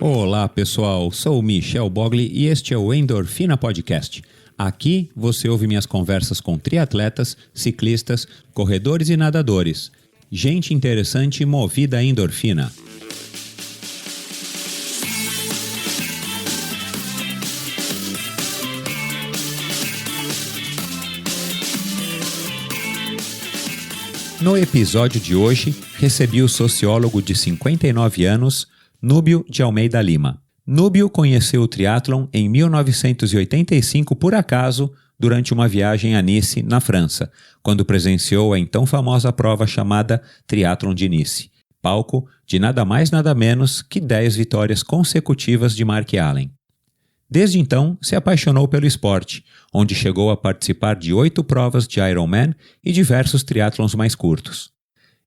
Olá pessoal, sou o Michel Bogli e este é o Endorfina Podcast. Aqui você ouve minhas conversas com triatletas, ciclistas, corredores e nadadores. Gente interessante movida a endorfina. No episódio de hoje, recebi o sociólogo de 59 anos, Núbio de Almeida Lima. Núbio conheceu o triatlon em 1985 por acaso, durante uma viagem a Nice, na França, quando presenciou a então famosa prova chamada Triatlon de Nice, palco de nada mais nada menos que 10 vitórias consecutivas de Mark Allen. Desde então, se apaixonou pelo esporte, onde chegou a participar de 8 provas de Ironman e diversos triatlons mais curtos.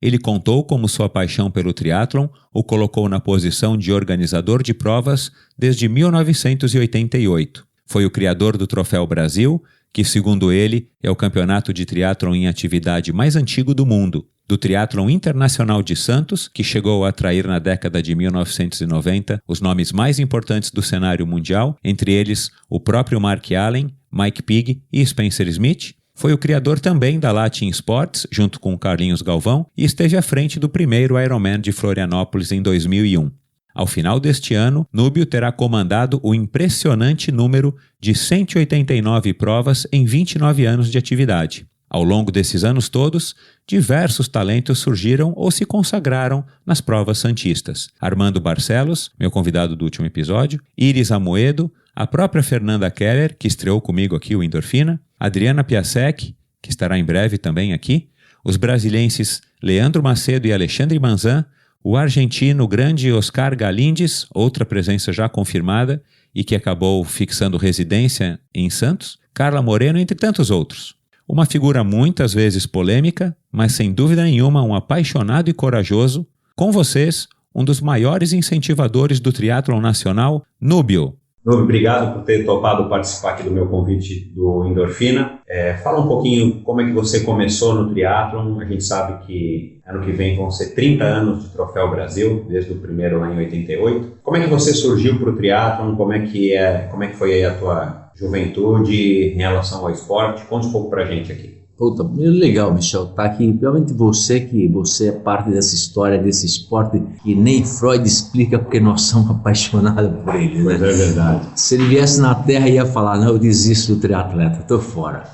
Ele contou como sua paixão pelo triatlon o colocou na posição de organizador de provas desde 1988. Foi o criador do Troféu Brasil, que, segundo ele, é o campeonato de triatlon em atividade mais antigo do mundo, do Triatlon Internacional de Santos, que chegou a atrair na década de 1990 os nomes mais importantes do cenário mundial, entre eles o próprio Mark Allen, Mike Pigg e Spencer Smith. Foi o criador também da Latin Sports, junto com Carlinhos Galvão, e esteve à frente do primeiro Ironman de Florianópolis em 2001. Ao final deste ano, Núbio terá comandado o impressionante número de 189 provas em 29 anos de atividade. Ao longo desses anos todos, diversos talentos surgiram ou se consagraram nas provas santistas. Armando Barcelos, meu convidado do último episódio, Iris Amoedo, a própria Fernanda Keller, que estreou comigo aqui o Endorfina, Adriana Piasek, que estará em breve também aqui, os brasilenses Leandro Macedo e Alexandre Manzan, o argentino grande Oscar Galindes, outra presença já confirmada e que acabou fixando residência em Santos, Carla Moreno, entre tantos outros. Uma figura muitas vezes polêmica, mas sem dúvida nenhuma um apaixonado e corajoso. Com vocês, um dos maiores incentivadores do triatlon nacional, Núbio. Núbio, obrigado por ter topado participar aqui do meu convite do Endorfina. Fala um pouquinho como é que você começou no triatlon. A gente sabe que ano que vem vão ser 30 anos de Troféu Brasil, desde o primeiro lá em 88. Como é que você surgiu para o triatlon? Como é que foi aí a tua juventude em relação ao esporte? Conta um pouco pra gente aqui. Puta, legal, Michel, tá aqui, principalmente você, que você é parte dessa história, desse esporte que nem Freud explica porque nós somos apaixonados por ele, né? Mas é verdade. Se ele viesse na Terra, ia falar, não, eu desisto do triatleta, tô fora.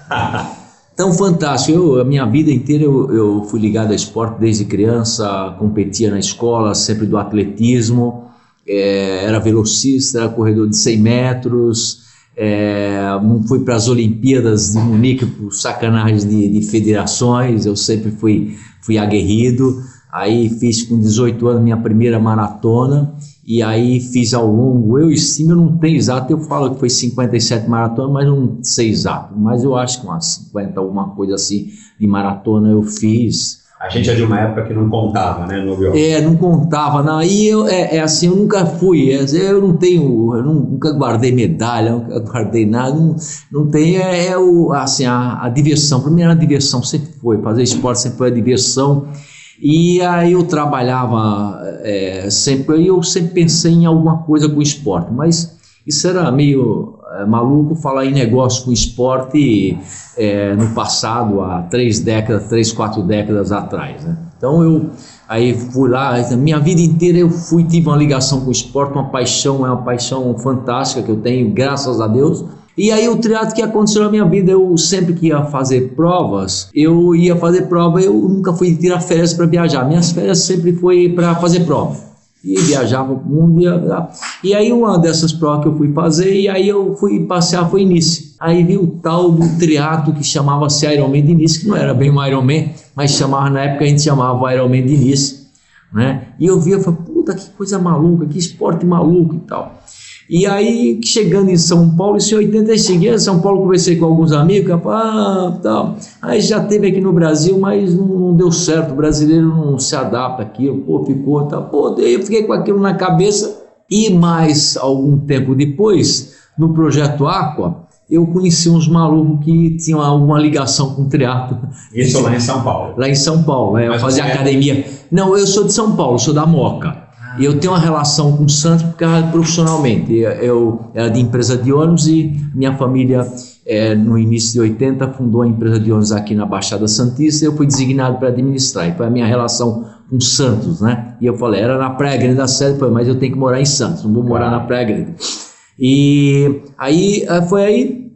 Tão fantástico, a minha vida inteira eu fui ligado ao esporte desde criança, competia na escola, sempre do atletismo, era velocista, era corredor de 100 metros, fui para as Olimpíadas de Munique por sacanagens de federações, eu sempre fui aguerrido. Aí fiz com 18 anos minha primeira maratona e aí fiz ao longo, eu não tenho exato, eu falo que foi 57 maratonas, mas não sei exato, mas eu acho que umas 50, alguma coisa assim de maratona eu fiz. A gente é de uma época que não contava, né, Núbio? Não contava, não. E eu nunca fui, eu nunca guardei medalha, nunca guardei nada, não tem, a diversão, para mim era a diversão, sempre foi, fazer esporte sempre foi a diversão. E aí eu trabalhava eu sempre pensei em alguma coisa com esporte, mas isso era meio maluco falar em negócio com esporte no passado, há 3, 4 décadas atrás, né? Então eu aí fui lá, minha vida inteira tive uma ligação com o esporte, uma paixão fantástica que eu tenho, graças a Deus. E aí o triatlo que aconteceu na minha vida, eu sempre que ia fazer provas, eu nunca fui tirar férias para viajar, minhas férias sempre foi para fazer prova. E viajava o mundo, e aí uma dessas provas que eu fui fazer, e aí eu fui passear, foi em Nice. Aí vi o tal do triatlo que chamava-se Ironman de Nice, que não era bem um Ironman, mas na época a gente chamava Ironman de Nice, né? E eu falei, puta, que coisa maluca, que esporte maluco e tal. E aí, chegando em São Paulo, isso em 85, em São Paulo, conversei com alguns amigos, tal. Aí já teve aqui no Brasil, mas não deu certo, o brasileiro não se adapta àquilo, ficou, tal. Daí eu fiquei com aquilo na cabeça, e mais algum tempo depois, no Projeto Aqua, eu conheci uns malucos que tinham alguma ligação com triatlo. Isso lá em São Paulo? Lá em São Paulo, eu fazia academia. Não, eu sou de São Paulo, sou da Moca. E eu tenho uma relação com o Santos profissionalmente. Eu era de empresa de ônibus e minha família, no início de 80, fundou a empresa de ônibus aqui na Baixada Santista e eu fui designado para administrar. E foi a minha relação com o Santos, né? E eu falei, era na Praia Grande da Sé, mas eu tenho que morar em Santos, não vou morar na Praia Grande. E aí foi aí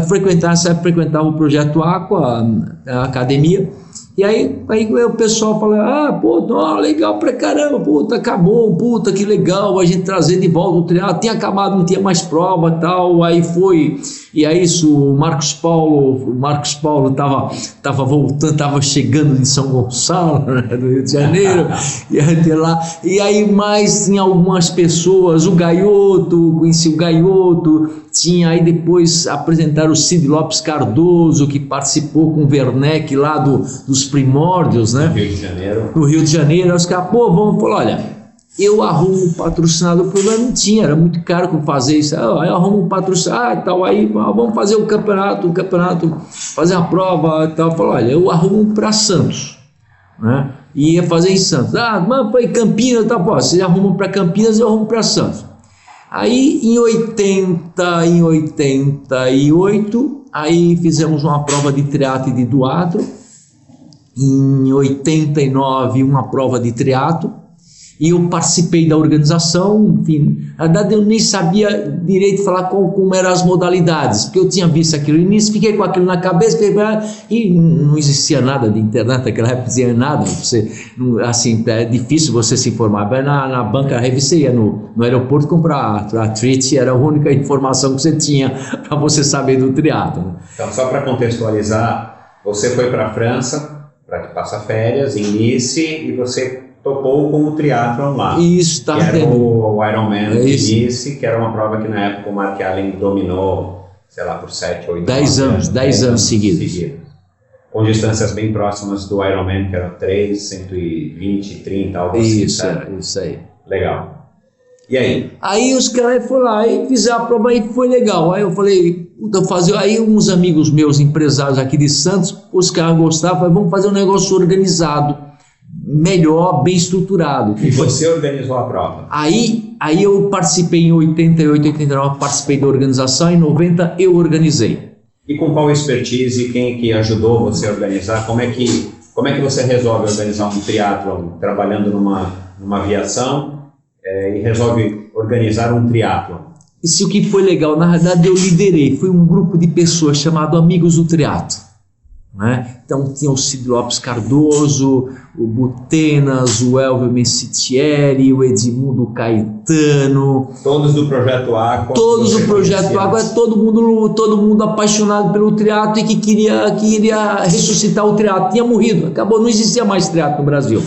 frequentar o Projeto Aqua, a academia, e aí o pessoal fala, legal pra caramba, puta, acabou, puta, que legal, a gente trazer de volta o triatlo, tinha acabado, não tinha mais prova e tal, aí foi, e aí isso, o Marcos Paulo tava voltando, tava chegando de São Gonçalo, né, do Rio de Janeiro, e aí mais tinha algumas pessoas, o Gaioto, conheci o Gaioto, tinha aí depois apresentaram o Cid Lopes Cardoso, que participou com o Werneck lá dos primórdios, né? No Rio de Janeiro. Os caras, vamos falar, olha, eu arrumo um patrocinador, o problema não tinha, era muito caro com fazer isso. Eu arrumo um patrocinador, tal, aí vamos fazer o campeonato, fazer a prova e tal. Falei, olha, eu arrumo para Santos, né? E ia fazer em Santos. Mas foi Campinas, tal, vocês arrumam para Campinas, eu arrumo para Santos. Aí em 88, aí fizemos uma prova de triatlo e de duatlo. Em 89, uma prova de triatlo. E eu participei da organização, enfim, na verdade eu nem sabia direito falar como eram as modalidades, porque eu tinha visto aquilo no início, fiquei com aquilo na cabeça, e não existia nada de internet, naquela época não existia nada, assim, é difícil você se informar, na banca revista, você ia no aeroporto comprar a treat, era a única informação que você tinha para você saber do triatlo. Então, só para contextualizar, você foi para a França para passar férias em Nice e você topou com o triatlon lá. Isso, tá. Que era o Ironman de Nice, que era uma prova que na época o Mark Allen dominou, sei lá, por 7 ou 8 anos. 10 anos seguidos. Com distâncias bem próximas do Ironman, que eram 3, 120, 30, algo assim. Isso aí. Legal. E aí? Aí os caras foram lá e fizeram a prova e foi legal. Aí eu falei, aí uns amigos meus, empresários aqui de Santos, os caras gostavam, falaram, vamos fazer um negócio organizado, melhor, bem estruturado. E você organizou a prova? Aí eu participei em 88, 89, participei da organização, em 90 eu organizei. E com qual expertise, quem que ajudou você a organizar? Como é que você resolve organizar um triatlon trabalhando numa aviação e resolve organizar um triatlon? Isso o que foi legal, na verdade eu liderei, foi um grupo de pessoas chamado Amigos do Triatlo. Né? Então tinha o Cid Lopes Cardoso, o Butenas, o Elvio Messitieri, o Edmundo Caetano, todos do Projeto Aqua. Todos do Projeto Aqua, todo mundo apaixonado pelo triatlo e que queria ressuscitar o triatlo. Tinha morrido, acabou, não existia mais triatlo no Brasil.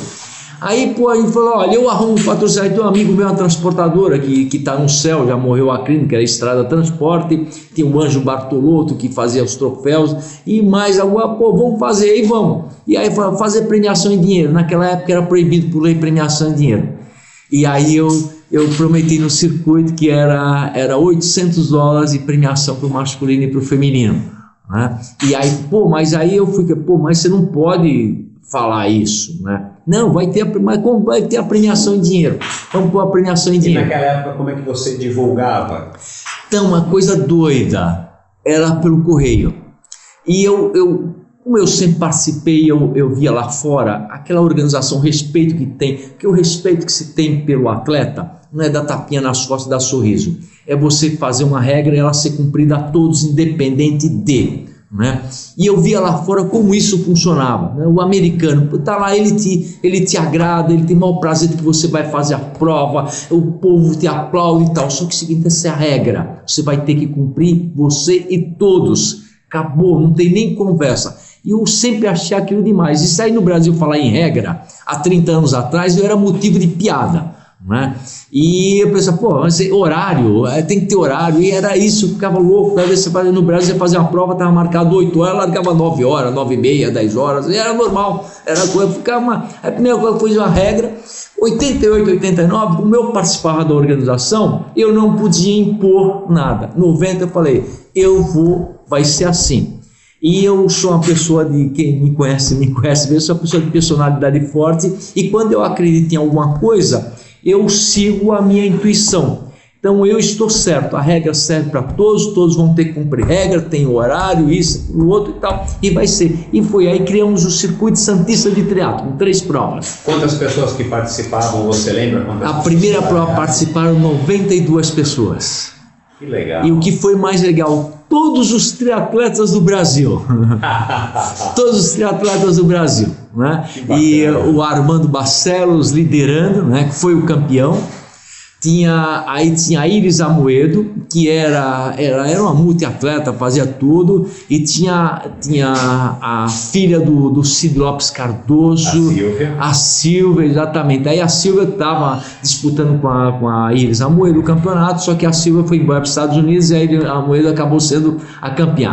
Aí, a gente falou, olha, eu arrumo um patrocinador, tem um amigo meu, uma transportadora que está no céu, já morreu a clínica, era Estrada Transporte, tem o Anjo Bartolotto que fazia os troféus, e mais alguma, vamos fazer, aí vamos. E aí fazer premiação em dinheiro, naquela época era proibido por lei premiação em dinheiro. E aí eu prometi no circuito que era $800 de premiação para o masculino e para o feminino. Né? E aí, mas aí eu fui, mas você não pode falar isso, né? Não, vai ter a premiação em dinheiro. Vamos pôr a premiação em dinheiro. E naquela época, como é que você divulgava? Então, uma coisa doida, era pelo correio. E como eu sempre participei, eu via lá fora aquela organização, o respeito que tem, porque o respeito que se tem pelo atleta não é dar tapinha nas costas e dar sorriso. É você fazer uma regra e ela ser cumprida a todos, independente de... Né? E eu via lá fora como isso funcionava, né? O americano tá lá, ele te agrada, ele tem o maior prazer de que você vai fazer a prova, o povo te aplaude e tal, só que o seguinte, essa é a regra, você vai ter que cumprir, você e todos, acabou, não tem nem conversa. E eu sempre achei aquilo demais. Isso aí no Brasil falar em regra, há 30 anos atrás, eu era motivo de piada, né? E eu pensava, pô, mas horário, tem que ter horário, e era isso, eu ficava louco. Às vezes você fazia no Brasil, você fazia uma prova, estava marcado 8 horas, largava 9 horas, 9 e meia, 10 horas, e era normal, era coisa, ficava a primeira coisa que eu fiz uma regra. 88, 89, como eu participava da organização, eu não podia impor nada. 90 eu falei, vai ser assim. E eu sou uma pessoa quem me conhece, eu sou uma pessoa de personalidade forte, e quando eu acredito em alguma coisa, eu sigo a minha intuição. Então eu estou certo, a regra serve para todos vão ter que cumprir regra, tem horário, isso, o outro e tal, e vai ser. E foi aí que criamos o Circuito Santista de Triatlo, com 3 provas. Quantas pessoas que participavam, você lembra? A primeira prova participaram 92 pessoas. Que legal. E o que foi mais legal, todos os triatletas do Brasil. Todos os triatletas do Brasil, né? E o Armando Barcelos liderando, né? Que foi o campeão. Aí tinha a Iris Amoedo, que era uma multiatleta, fazia tudo, e tinha a filha do Cid Lopes Cardoso, a Silvia, exatamente. Aí a Silvia estava disputando com a Iris Amoedo o campeonato, só que a Silvia foi embora para os Estados Unidos e a Iris Amoedo acabou sendo a campeã.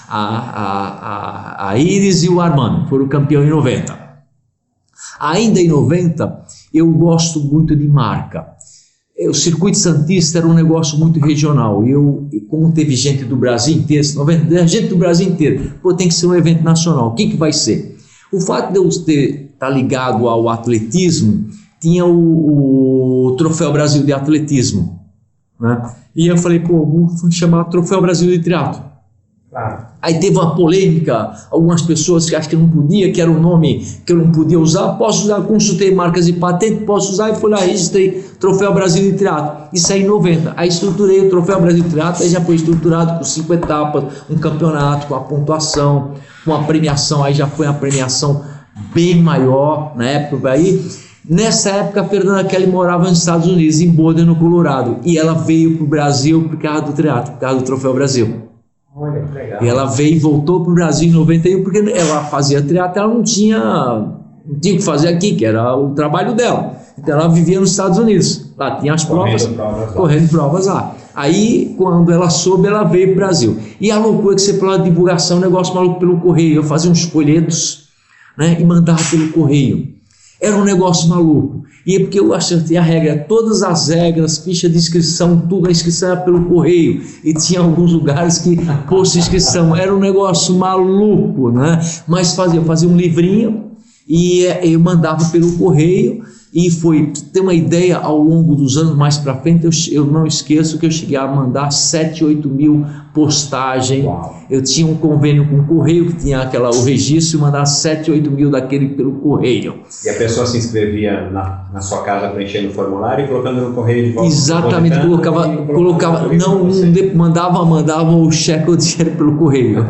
A Iris e o Armando foram campeão em 90. Ainda em 90, eu gosto muito de marca. O Circuito Santista era um negócio muito regional. Como teve gente do Brasil inteiro, gente do Brasil inteiro, tem que ser um evento nacional. O que vai ser? O fato de eu estar ligado ao atletismo, tinha o Troféu Brasil de Atletismo, né? E eu falei, vou chamar Troféu Brasil de Triatlo. Claro. Aí teve uma polêmica, algumas pessoas que acham que não podia, que era um nome que eu não podia usar. Posso usar, consultei marcas de patente, posso usar, e fui lá, registrei Troféu Brasil de Triatlo. Isso aí em 90. Aí estruturei o Troféu Brasil de Triatlo, aí já foi estruturado com 5 etapas, um campeonato, com a pontuação, com a premiação, aí já foi uma premiação bem maior na época. Aí, nessa época, a Fernanda Kelly morava nos Estados Unidos, em Boulder, no Colorado, e ela veio para o Brasil por causa do triatlo, por causa do Troféu Brasil. Olha, que legal. E ela veio e voltou para o Brasil em 91, porque ela fazia triatlo, ela não tinha o que fazer aqui, que era o trabalho dela. Então ela vivia nos Estados Unidos, lá tinha as provas, correndo provas lá. Aí, quando ela soube, ela veio para o Brasil. E a loucura que você falou de divulgação, um negócio maluco pelo correio. Eu fazia uns folhetos, né, e mandava pelo correio. Era um negócio maluco. E é porque eu acertei a regra, todas as regras, ficha de inscrição, tudo, a inscrição era pelo correio. E tinha alguns lugares que fosse inscrição. Era um negócio maluco, né? Mas eu fazia um livrinho e eu mandava pelo correio. E foi, para ter uma ideia, ao longo dos anos mais para frente, eu não esqueço que eu cheguei a mandar 7, 8 mil postagens. Uau. Eu tinha um convênio com o correio, que tinha o registro, e mandar 7, 8 mil daquele pelo correio. E a pessoa se inscrevia na sua casa preenchendo o formulário e colocando no correio de volta? Exatamente, colocava mandava o cheque ou dinheiro pelo correio.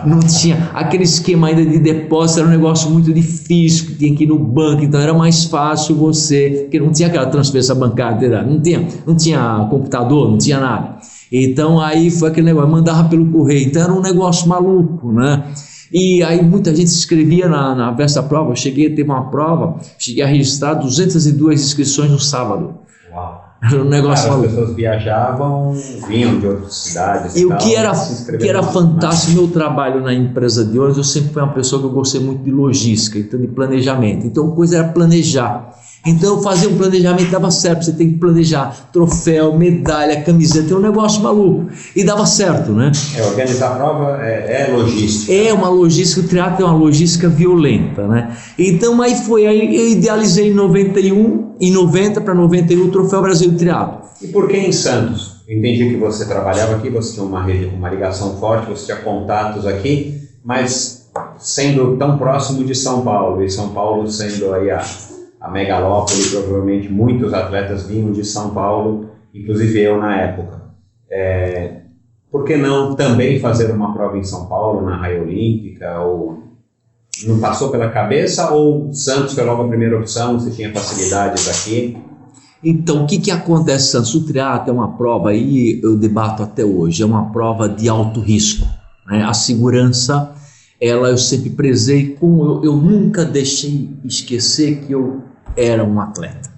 Não tinha aquele esquema ainda de depósito, era um negócio muito difícil, que tinha que ir no banco, então era mais fácil porque não tinha aquela transferência bancária, não tinha computador, não tinha nada. Então aí foi aquele negócio, mandava pelo correio, então era um negócio maluco, né? E aí muita gente se inscrevia na véspera da prova. Teve uma prova, cheguei a registrar 202 inscrições no sábado. Uau! Era um negócio maluco. As pessoas viajavam, vinham de outras cidades. E o que era fantástico, meu trabalho na empresa de ônibus, eu sempre fui uma pessoa que eu gostei muito de logística, então de planejamento. Então a coisa era planejar. Então eu fazia um planejamento, dava certo, você tem que planejar troféu, medalha, camiseta, é um negócio maluco, e dava certo, né? Organizar a prova é logística. É uma logística, o triatlo é uma logística violenta, né? Então aí eu idealizei em 90 para 91 o Troféu Brasil de Triatlo. E por que em Santos? Eu entendi que você trabalhava aqui, você tinha uma ligação forte, você tinha contatos aqui, mas sendo tão próximo de São Paulo, e São Paulo sendo aí a megalópole, provavelmente muitos atletas vinham de São Paulo, inclusive eu na época. Por que não também fazer uma prova em São Paulo, na Raia Olímpica? Ou não passou pela cabeça? Ou Santos foi logo a primeira opção, você tinha facilidades aqui? Então, o que acontece, Santos? O triatlo é uma prova, aí eu debato até hoje, é uma prova de alto risco, né? A segurança, eu sempre prezei, eu nunca deixei esquecer que eu era um atleta.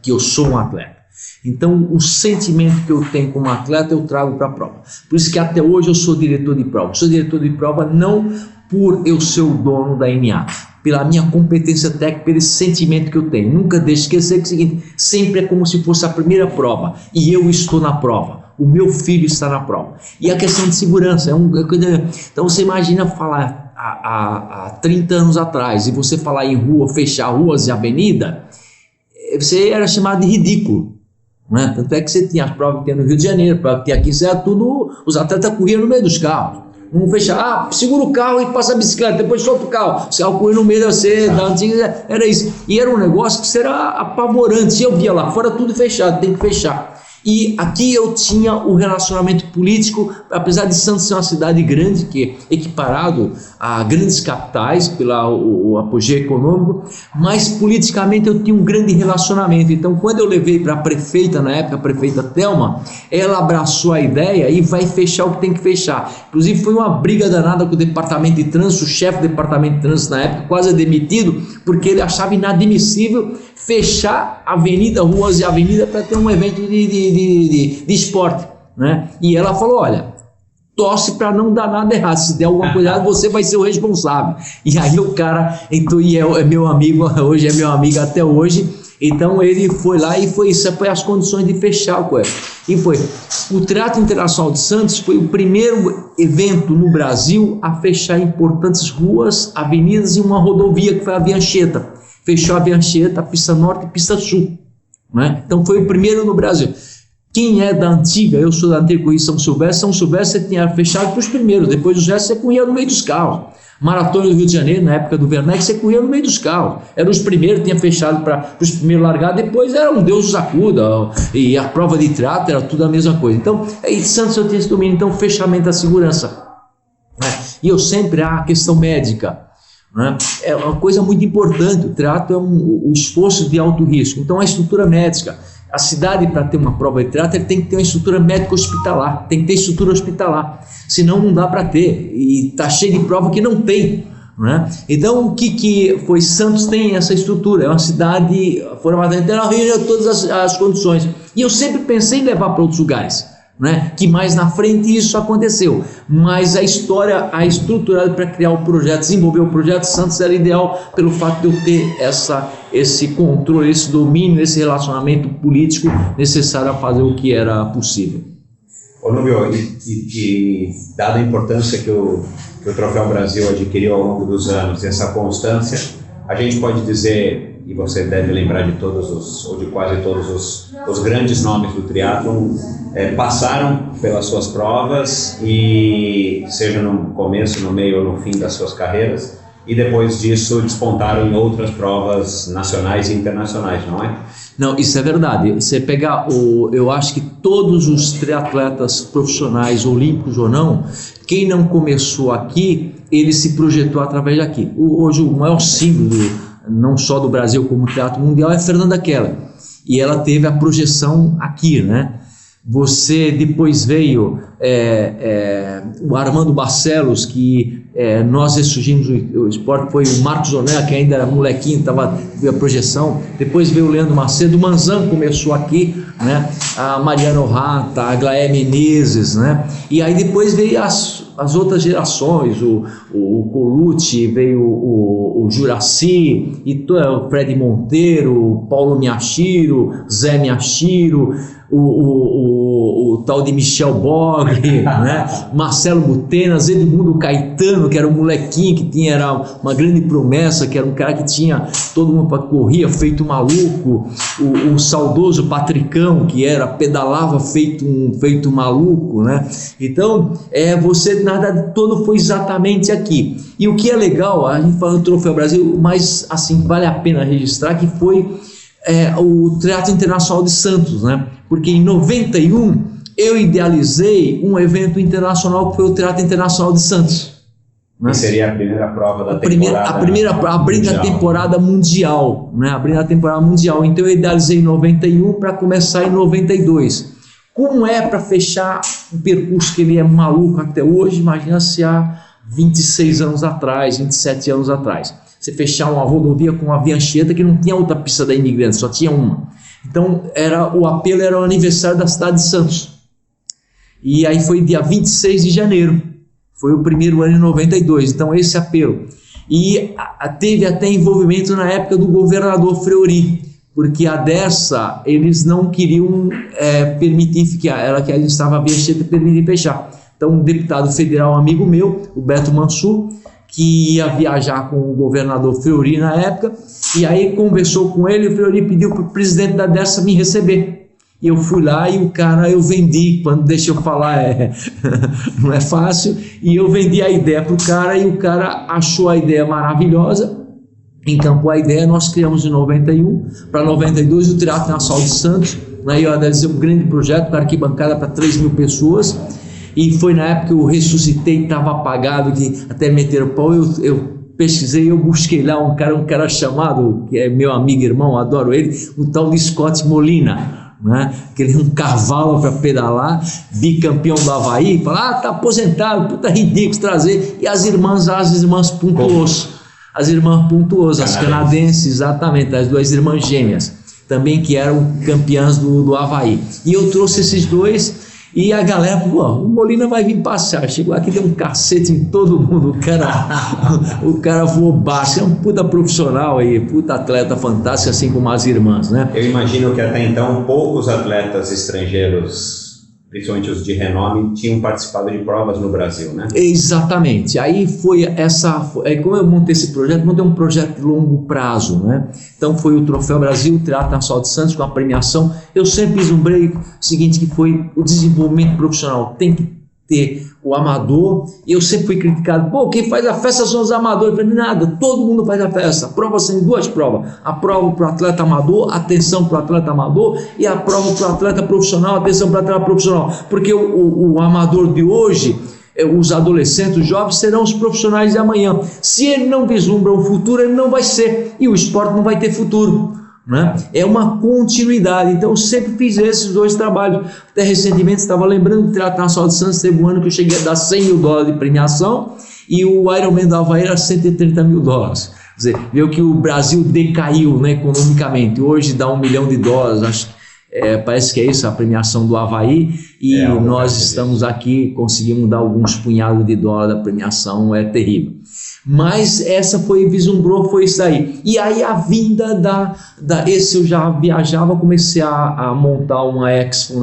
que eu sou um atleta. Então, o sentimento que eu tenho como atleta eu trago para a prova. Por isso que até hoje eu sou diretor de prova. Sou diretor de prova não por eu ser o dono da NA, pela minha competência técnica, pelo sentimento que eu tenho. Nunca deixe de esquecer que é o seguinte, sempre é como se fosse a primeira prova e eu estou na prova. O meu filho está na prova. E a questão de segurança. Então você imagina falar há 30 anos atrás e você falar em rua, fechar ruas e avenida, você era chamado de ridículo. Né? Tanto é que você tinha as provas que tinha no Rio de Janeiro, prova que tinha aqui, isso era tudo, os atletas corriam no meio dos carros. Não fechar, segura o carro e passa a bicicleta, depois solta o carro. Os carros corriam no meio da seda, era isso. E era um negócio que era apavorante. Eu via lá fora tudo fechado, tem que fechar. E aqui eu tinha o relacionamento político, apesar de Santos ser uma cidade grande, que é equiparado a grandes capitais pelo apogeu econômico, mas politicamente eu tinha um grande relacionamento. Então quando eu levei para a prefeita, na época a prefeita Thelma, ela abraçou a ideia e vai fechar o que tem que fechar. Inclusive foi uma briga danada com o departamento de trânsito, o chefe do departamento de trânsito na época quase demitido, porque ele achava inadmissível fechar avenida, ruas e avenida para ter um evento de esporte, né? E ela falou, olha, torce para não dar nada errado, se der alguma coisa errada você vai ser o responsável. E aí o cara, então, e é meu amigo, hoje é meu amigo até hoje, então ele foi lá e foi as condições de fechar o coisa. E foi, o Triatlon Internacional de Santos foi o primeiro evento no Brasil a fechar importantes ruas, avenidas e uma rodovia que foi a Via Anchieta. Fechou a Via Anchieta, a pista norte e a pista sul, né? Então foi o primeiro no Brasil. Quem é da antiga, eu sou da antiga corrida São Silvestre você tinha fechado para os primeiros, depois os restos você corria no meio dos carros. Maratona do Rio de Janeiro, na época do Werneck, você corria no meio dos carros. Eram os primeiros, tinha fechado para os primeiros largados, depois era um Deus nos acuda, e a prova de triatlo era tudo a mesma coisa. Então, em Santos eu tinha esse domínio, então fechamento da segurança, né? E eu sempre, a questão médica, né? É uma coisa muito importante. O triatlo é um esforço de alto risco, então a estrutura médica, a cidade para ter uma prova de triatlo tem que ter uma estrutura médica hospitalar, tem que ter estrutura hospitalar, senão não dá para ter, e está cheio de prova que não tem, né? Então o que foi? Santos tem essa estrutura, é uma cidade formada, então ela reúne todas as condições, e eu sempre pensei em levar para outros lugares, né? Que mais na frente isso aconteceu, mas a história, a estruturada para criar o projeto, desenvolver o projeto Santos era ideal pelo fato de eu ter esse controle, esse domínio, esse relacionamento político necessário a fazer o que era possível. Ô Núbio, e dada a importância que o Troféu Brasil adquiriu ao longo dos anos, essa constância, a gente pode dizer, e você deve lembrar de todos ou de quase todos os grandes nomes do triatlon, passaram pelas suas provas, e seja no começo, no meio ou no fim das suas carreiras, e depois disso despontaram em outras provas nacionais e internacionais, não é? Não, isso é verdade. Você pegar eu acho que todos os triatletas profissionais, olímpicos ou não, quem não começou aqui, ele se projetou através daqui. Hoje o maior símbolo, não só do Brasil como do triatlo mundial, é Fernanda Keller, e ela teve a projeção aqui, né? Você depois veio o Armando Barcelos, que nós ressurgimos o esporte, foi o Marcos Onella, que ainda era molequinho, viu a projeção. Depois veio o Leandro Macedo, o Manzan começou aqui, né? A Mariana Orrata, a Glaé Menezes, né? E aí depois veio as outras gerações, o Colucci, veio o Juraci, e o Fred Monteiro, o Paulo Miyashiro, Zé Miyashiro, o tal de Michel Bogli, né? Marcelo Butenas, Edmundo Caetano, que era um molequinho que era uma grande promessa, que era um cara que tinha todo mundo para corria feito maluco, o saudoso Patricão, que pedalava feito maluco, né? Então você nada todo foi exatamente aqui. E o que é legal, a gente fala do Troféu Brasil, mas assim vale a pena registrar que foi o Triatlon Internacional de Santos, né? Porque em 91 eu idealizei um evento internacional que foi o Triatlon Internacional de Santos, né? Que seria a primeira prova da temporada. Abrindo a temporada mundial, né? Abrindo a temporada mundial. Então eu idealizei em 91 para começar em 92. Como para fechar um percurso que ele é maluco até hoje, imagina se há 26 anos atrás, 27 anos atrás. Você fechar uma rodovia com uma Via Anchieta que não tinha outra pista da Imigrante, só tinha uma. Então o apelo era o aniversário da cidade de Santos. E aí foi dia 26 de janeiro. Foi o primeiro ano em 92. Então esse apelo. E teve até envolvimento na época do governador Fleury, porque a Dersa, eles não queriam permitir que a gente estava aberta, permitir fechar. Então um deputado federal amigo meu, o Beto Mansur, que ia viajar com o governador Fleury na época, e aí conversou com ele, e o Fleury pediu para o presidente da Dersa me receber. E eu fui lá e o cara eu vendi, quando deixa eu falar não é fácil, e eu vendi a ideia para o cara, e o cara achou a ideia maravilhosa, encampou a ideia. Nós criamos em 91, para 92 o Teatro Nacional de Santos, né, eu ia dizer um grande projeto, com arquibancada para 3.000 pessoas, e foi na época que eu ressuscitei, estava apagado, que até meteram pau, eu pesquisei, eu busquei lá um cara chamado, que é meu amigo, irmão, adoro ele, um tal de Scott Molina, né? Que ele é um cavalo para pedalar, bicampeão do Avaí, fala, tá aposentado, puta ridículo trazer, e as irmãs pontuosas, as canadenses, exatamente, as duas irmãs gêmeas, também que eram campeãs do Avaí, e eu trouxe esses dois. E a galera, pô, o Molina vai vir passear. Chegou aqui, deu um cacete em todo mundo. O cara voou baixo. É um puta profissional aí, puta atleta fantástico, assim como as irmãs, né? Eu imagino que até então poucos atletas estrangeiros, principalmente os de renome, tinham participado de provas no Brasil, né? Exatamente. Aí foi como eu montei esse projeto, montei um projeto de longo prazo, né? Então foi o Troféu Brasil, o Teatro Nacional de Santos, com a premiação. Eu sempre vislumbrei o seguinte, que foi o desenvolvimento profissional. Tem que ter o amador, e eu sempre fui criticado, pô, quem faz a festa são os amadores. Eu falei, nada, todo mundo faz a festa. A prova são duas provas, a prova para o atleta amador, atenção para o atleta amador, e a prova para o atleta profissional, atenção para o atleta profissional, porque o amador de hoje, os adolescentes, os jovens serão os profissionais de amanhã. Se ele não vislumbra um futuro, ele não vai ser, e o esporte não vai ter futuro, né? É uma continuidade. Então eu sempre fiz esses dois trabalhos. Até recentemente estava lembrando que o Teatro Nacional de Santos teve um ano que eu cheguei a dar $100 mil de premiação, e o Ironman do Avaí era $130 mil. Quer dizer, viu que o Brasil decaiu, né, economicamente. Hoje dá $1 milhão, acho, parece que é isso a premiação do Avaí, e nós estamos aqui, conseguimos dar alguns punhados de dólar da premiação, é terrível. Mas essa vislumbrou, foi isso aí. E aí a vinda esse eu já viajava, comecei a montar uma Expo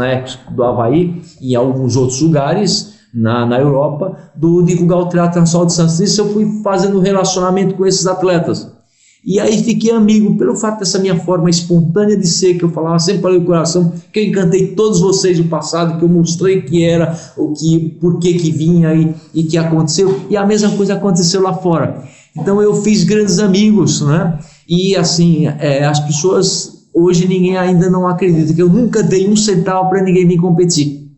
do Avaí, e em alguns outros lugares na Europa, divulgar o Teatro Nacional de Santos. Isso eu fui fazendo relacionamento com esses atletas. E aí fiquei amigo, pelo fato dessa minha forma espontânea de ser, que eu falava sempre para o coração, que eu encantei todos vocês no passado, que eu mostrei que era, por que vinha e que aconteceu, e a mesma coisa aconteceu lá fora. Então eu fiz grandes amigos, né? E assim, as pessoas, hoje ninguém ainda não acredita que eu nunca dei um centavo para ninguém vir competir.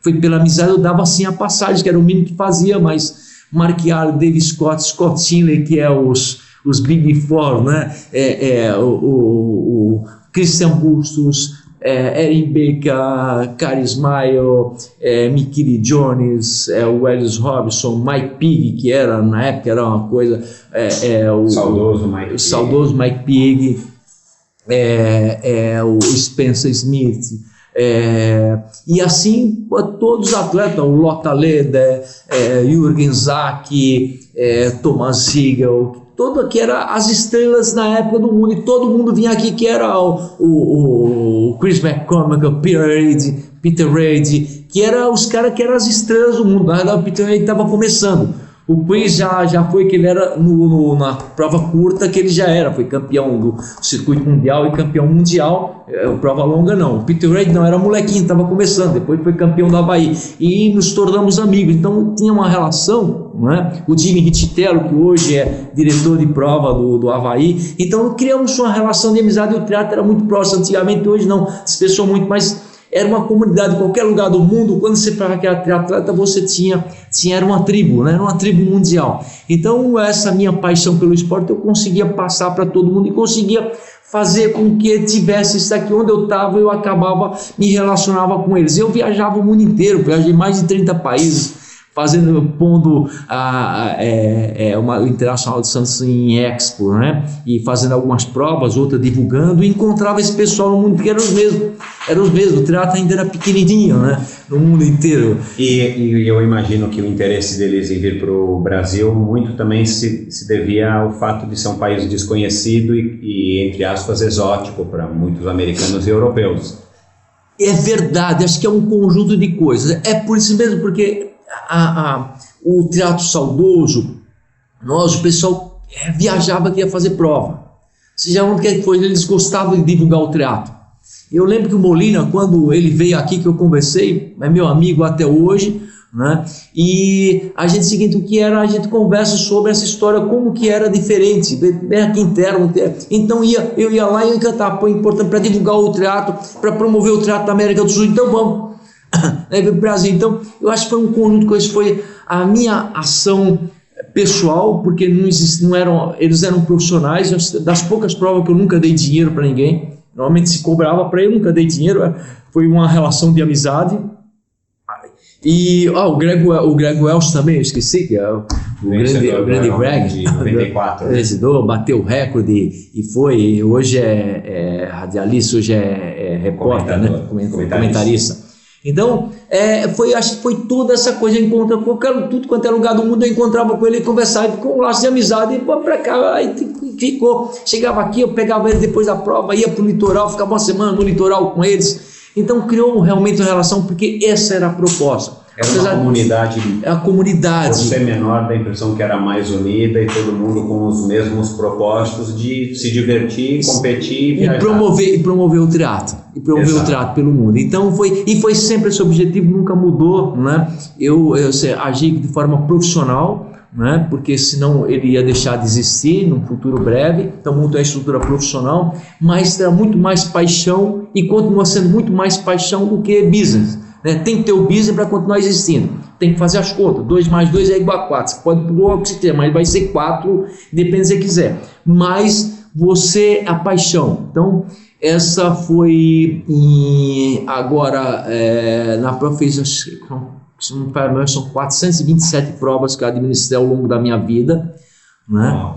Foi pela amizade, eu dava assim a passagem, que era o mínimo que fazia, mas Mark Allen, Dave Scott, Scott Tinley, que é os Big Four, né? O Christian Bustos, Erin Baker, Cary Smile, Mikiri Jones, o Ellis Robinson, Mike Pigg, que era, na época, era uma coisa... o saudoso Mike Pigg, o Spencer Smith, e assim todos os atletas, o Lotta Leder, Jürgen Zak, Thomas Siegel, que eram as estrelas na época do mundo, e todo mundo vinha aqui, que era o Chris McCormack, o Peter Reid, que eram os caras que eram as estrelas do mundo. Na verdade, o Peter Reid estava começando. O Chris já foi, que ele era na prova curta, que ele já foi campeão do circuito mundial e campeão mundial, prova longa não. O Peter Reid não, era molequinho, estava começando, depois foi campeão do Avaí, e nos tornamos amigos. Então tinha uma relação, né? O Jimmy Rittitello, que hoje é diretor de prova do Avaí, então criamos uma relação de amizade, e o teatro era muito próximo. Antigamente, hoje não, dispersou muito, mas era uma comunidade. Em qualquer lugar do mundo, quando você falava que era triatleta, você era uma tribo, né? Era uma tribo mundial. Então essa minha paixão pelo esporte eu conseguia passar para todo mundo, e conseguia fazer com que tivesse isso aqui. Onde eu estava, eu acabava, me relacionava com eles. Eu viajava o mundo inteiro, viajei mais de 30 países, pondo o Internacional de Santos em Expo, né? E fazendo algumas provas, outras divulgando, e encontrava esse pessoal no mundo, porque eram os mesmos, o triatlo ainda era pequenininho, né? No mundo inteiro. E eu imagino que o interesse deles em vir para o Brasil muito também se devia ao fato de ser um país desconhecido e entre aspas, exótico para muitos americanos e europeus. É verdade, acho que é um conjunto de coisas. É por isso mesmo, porque o triatlo saudoso, o pessoal viajava que ia fazer prova. Seja onde quer que foi, eles gostavam de divulgar o triatlo. Eu lembro que o Molina, quando ele veio aqui, que eu conversei, é meu amigo até hoje, né? E a gente, seguinte, o que era, a gente conversa sobre essa história, como que era diferente, bem aqui interno. Então eu ia lá e ia cantar, foi importante para divulgar o triatlo, para promover o triatlo da América do Sul, então vamos para o Brasil. Então eu acho que foi um conjunto de coisas, foi a minha ação pessoal, porque eles eram profissionais. Das poucas provas que eu nunca dei dinheiro para ninguém, normalmente se cobrava para eu, nunca dei dinheiro, foi uma relação de amizade. E o Greg Welch também, eu esqueci, que é o grande Greg, de 94. Vencedor, bateu o recorde e hoje é radialista, hoje é repórter, né? Comentarista. Então, acho que foi toda essa coisa, tudo quanto é lugar do mundo eu encontrava com ele e conversava, com um laço de amizade, e para cá, aí ficou, chegava aqui, eu pegava ele depois da prova, ia para o litoral, ficava uma semana no litoral com eles. Então criou realmente uma relação, porque essa era a proposta. Era uma comunidade. A comunidade. Por ser menor, dá a impressão que era mais unida e todo mundo com os mesmos propósitos de se divertir, competir e viajar. E promover o triatlo. E promover o triatlo pelo mundo. Então foi sempre esse objetivo, nunca mudou, né? Eu agi de forma profissional, né? Porque senão ele ia deixar de existir num futuro breve. Então montou a estrutura profissional, mas era muito mais paixão e continua sendo muito mais paixão do que business, né? Tem que ter o business para continuar existindo, tem que fazer as contas, 2 mais 2 é igual a 4, você pode pôr o que você quiser, mas vai ser 4, depende se você quiser, mas a paixão. Então essa foi agora na prova são 427 provas que eu administrei ao longo da minha vida, né? Wow.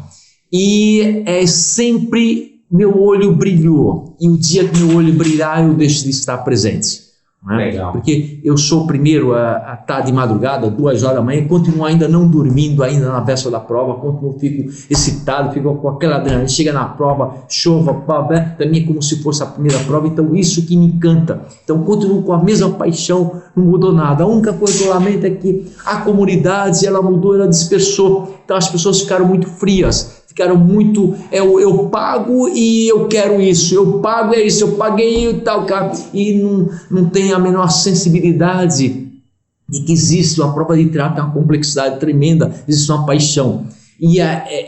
E sempre meu olho brilhou, e o dia que meu olho brilhar eu deixo de estar presente, né? Legal. Porque eu sou o primeiro a estar de madrugada, 2 horas da manhã, continuo ainda não dormindo ainda na véspera da prova, fico excitado, fico com aquela adrenalina, chega na prova, chova, também é como se fosse a primeira prova. Então isso que me encanta, então continuo com a mesma paixão, não mudou nada. A única coisa que eu lamento é que a comunidade, ela mudou, ela dispersou, então as pessoas ficaram muito frias, ficaram muito, eu pago e eu quero isso, eu pago isso, eu paguei e tal, cara, e não tem a menor sensibilidade de que existe uma prova de triatlo, tem uma complexidade tremenda, existe uma paixão. E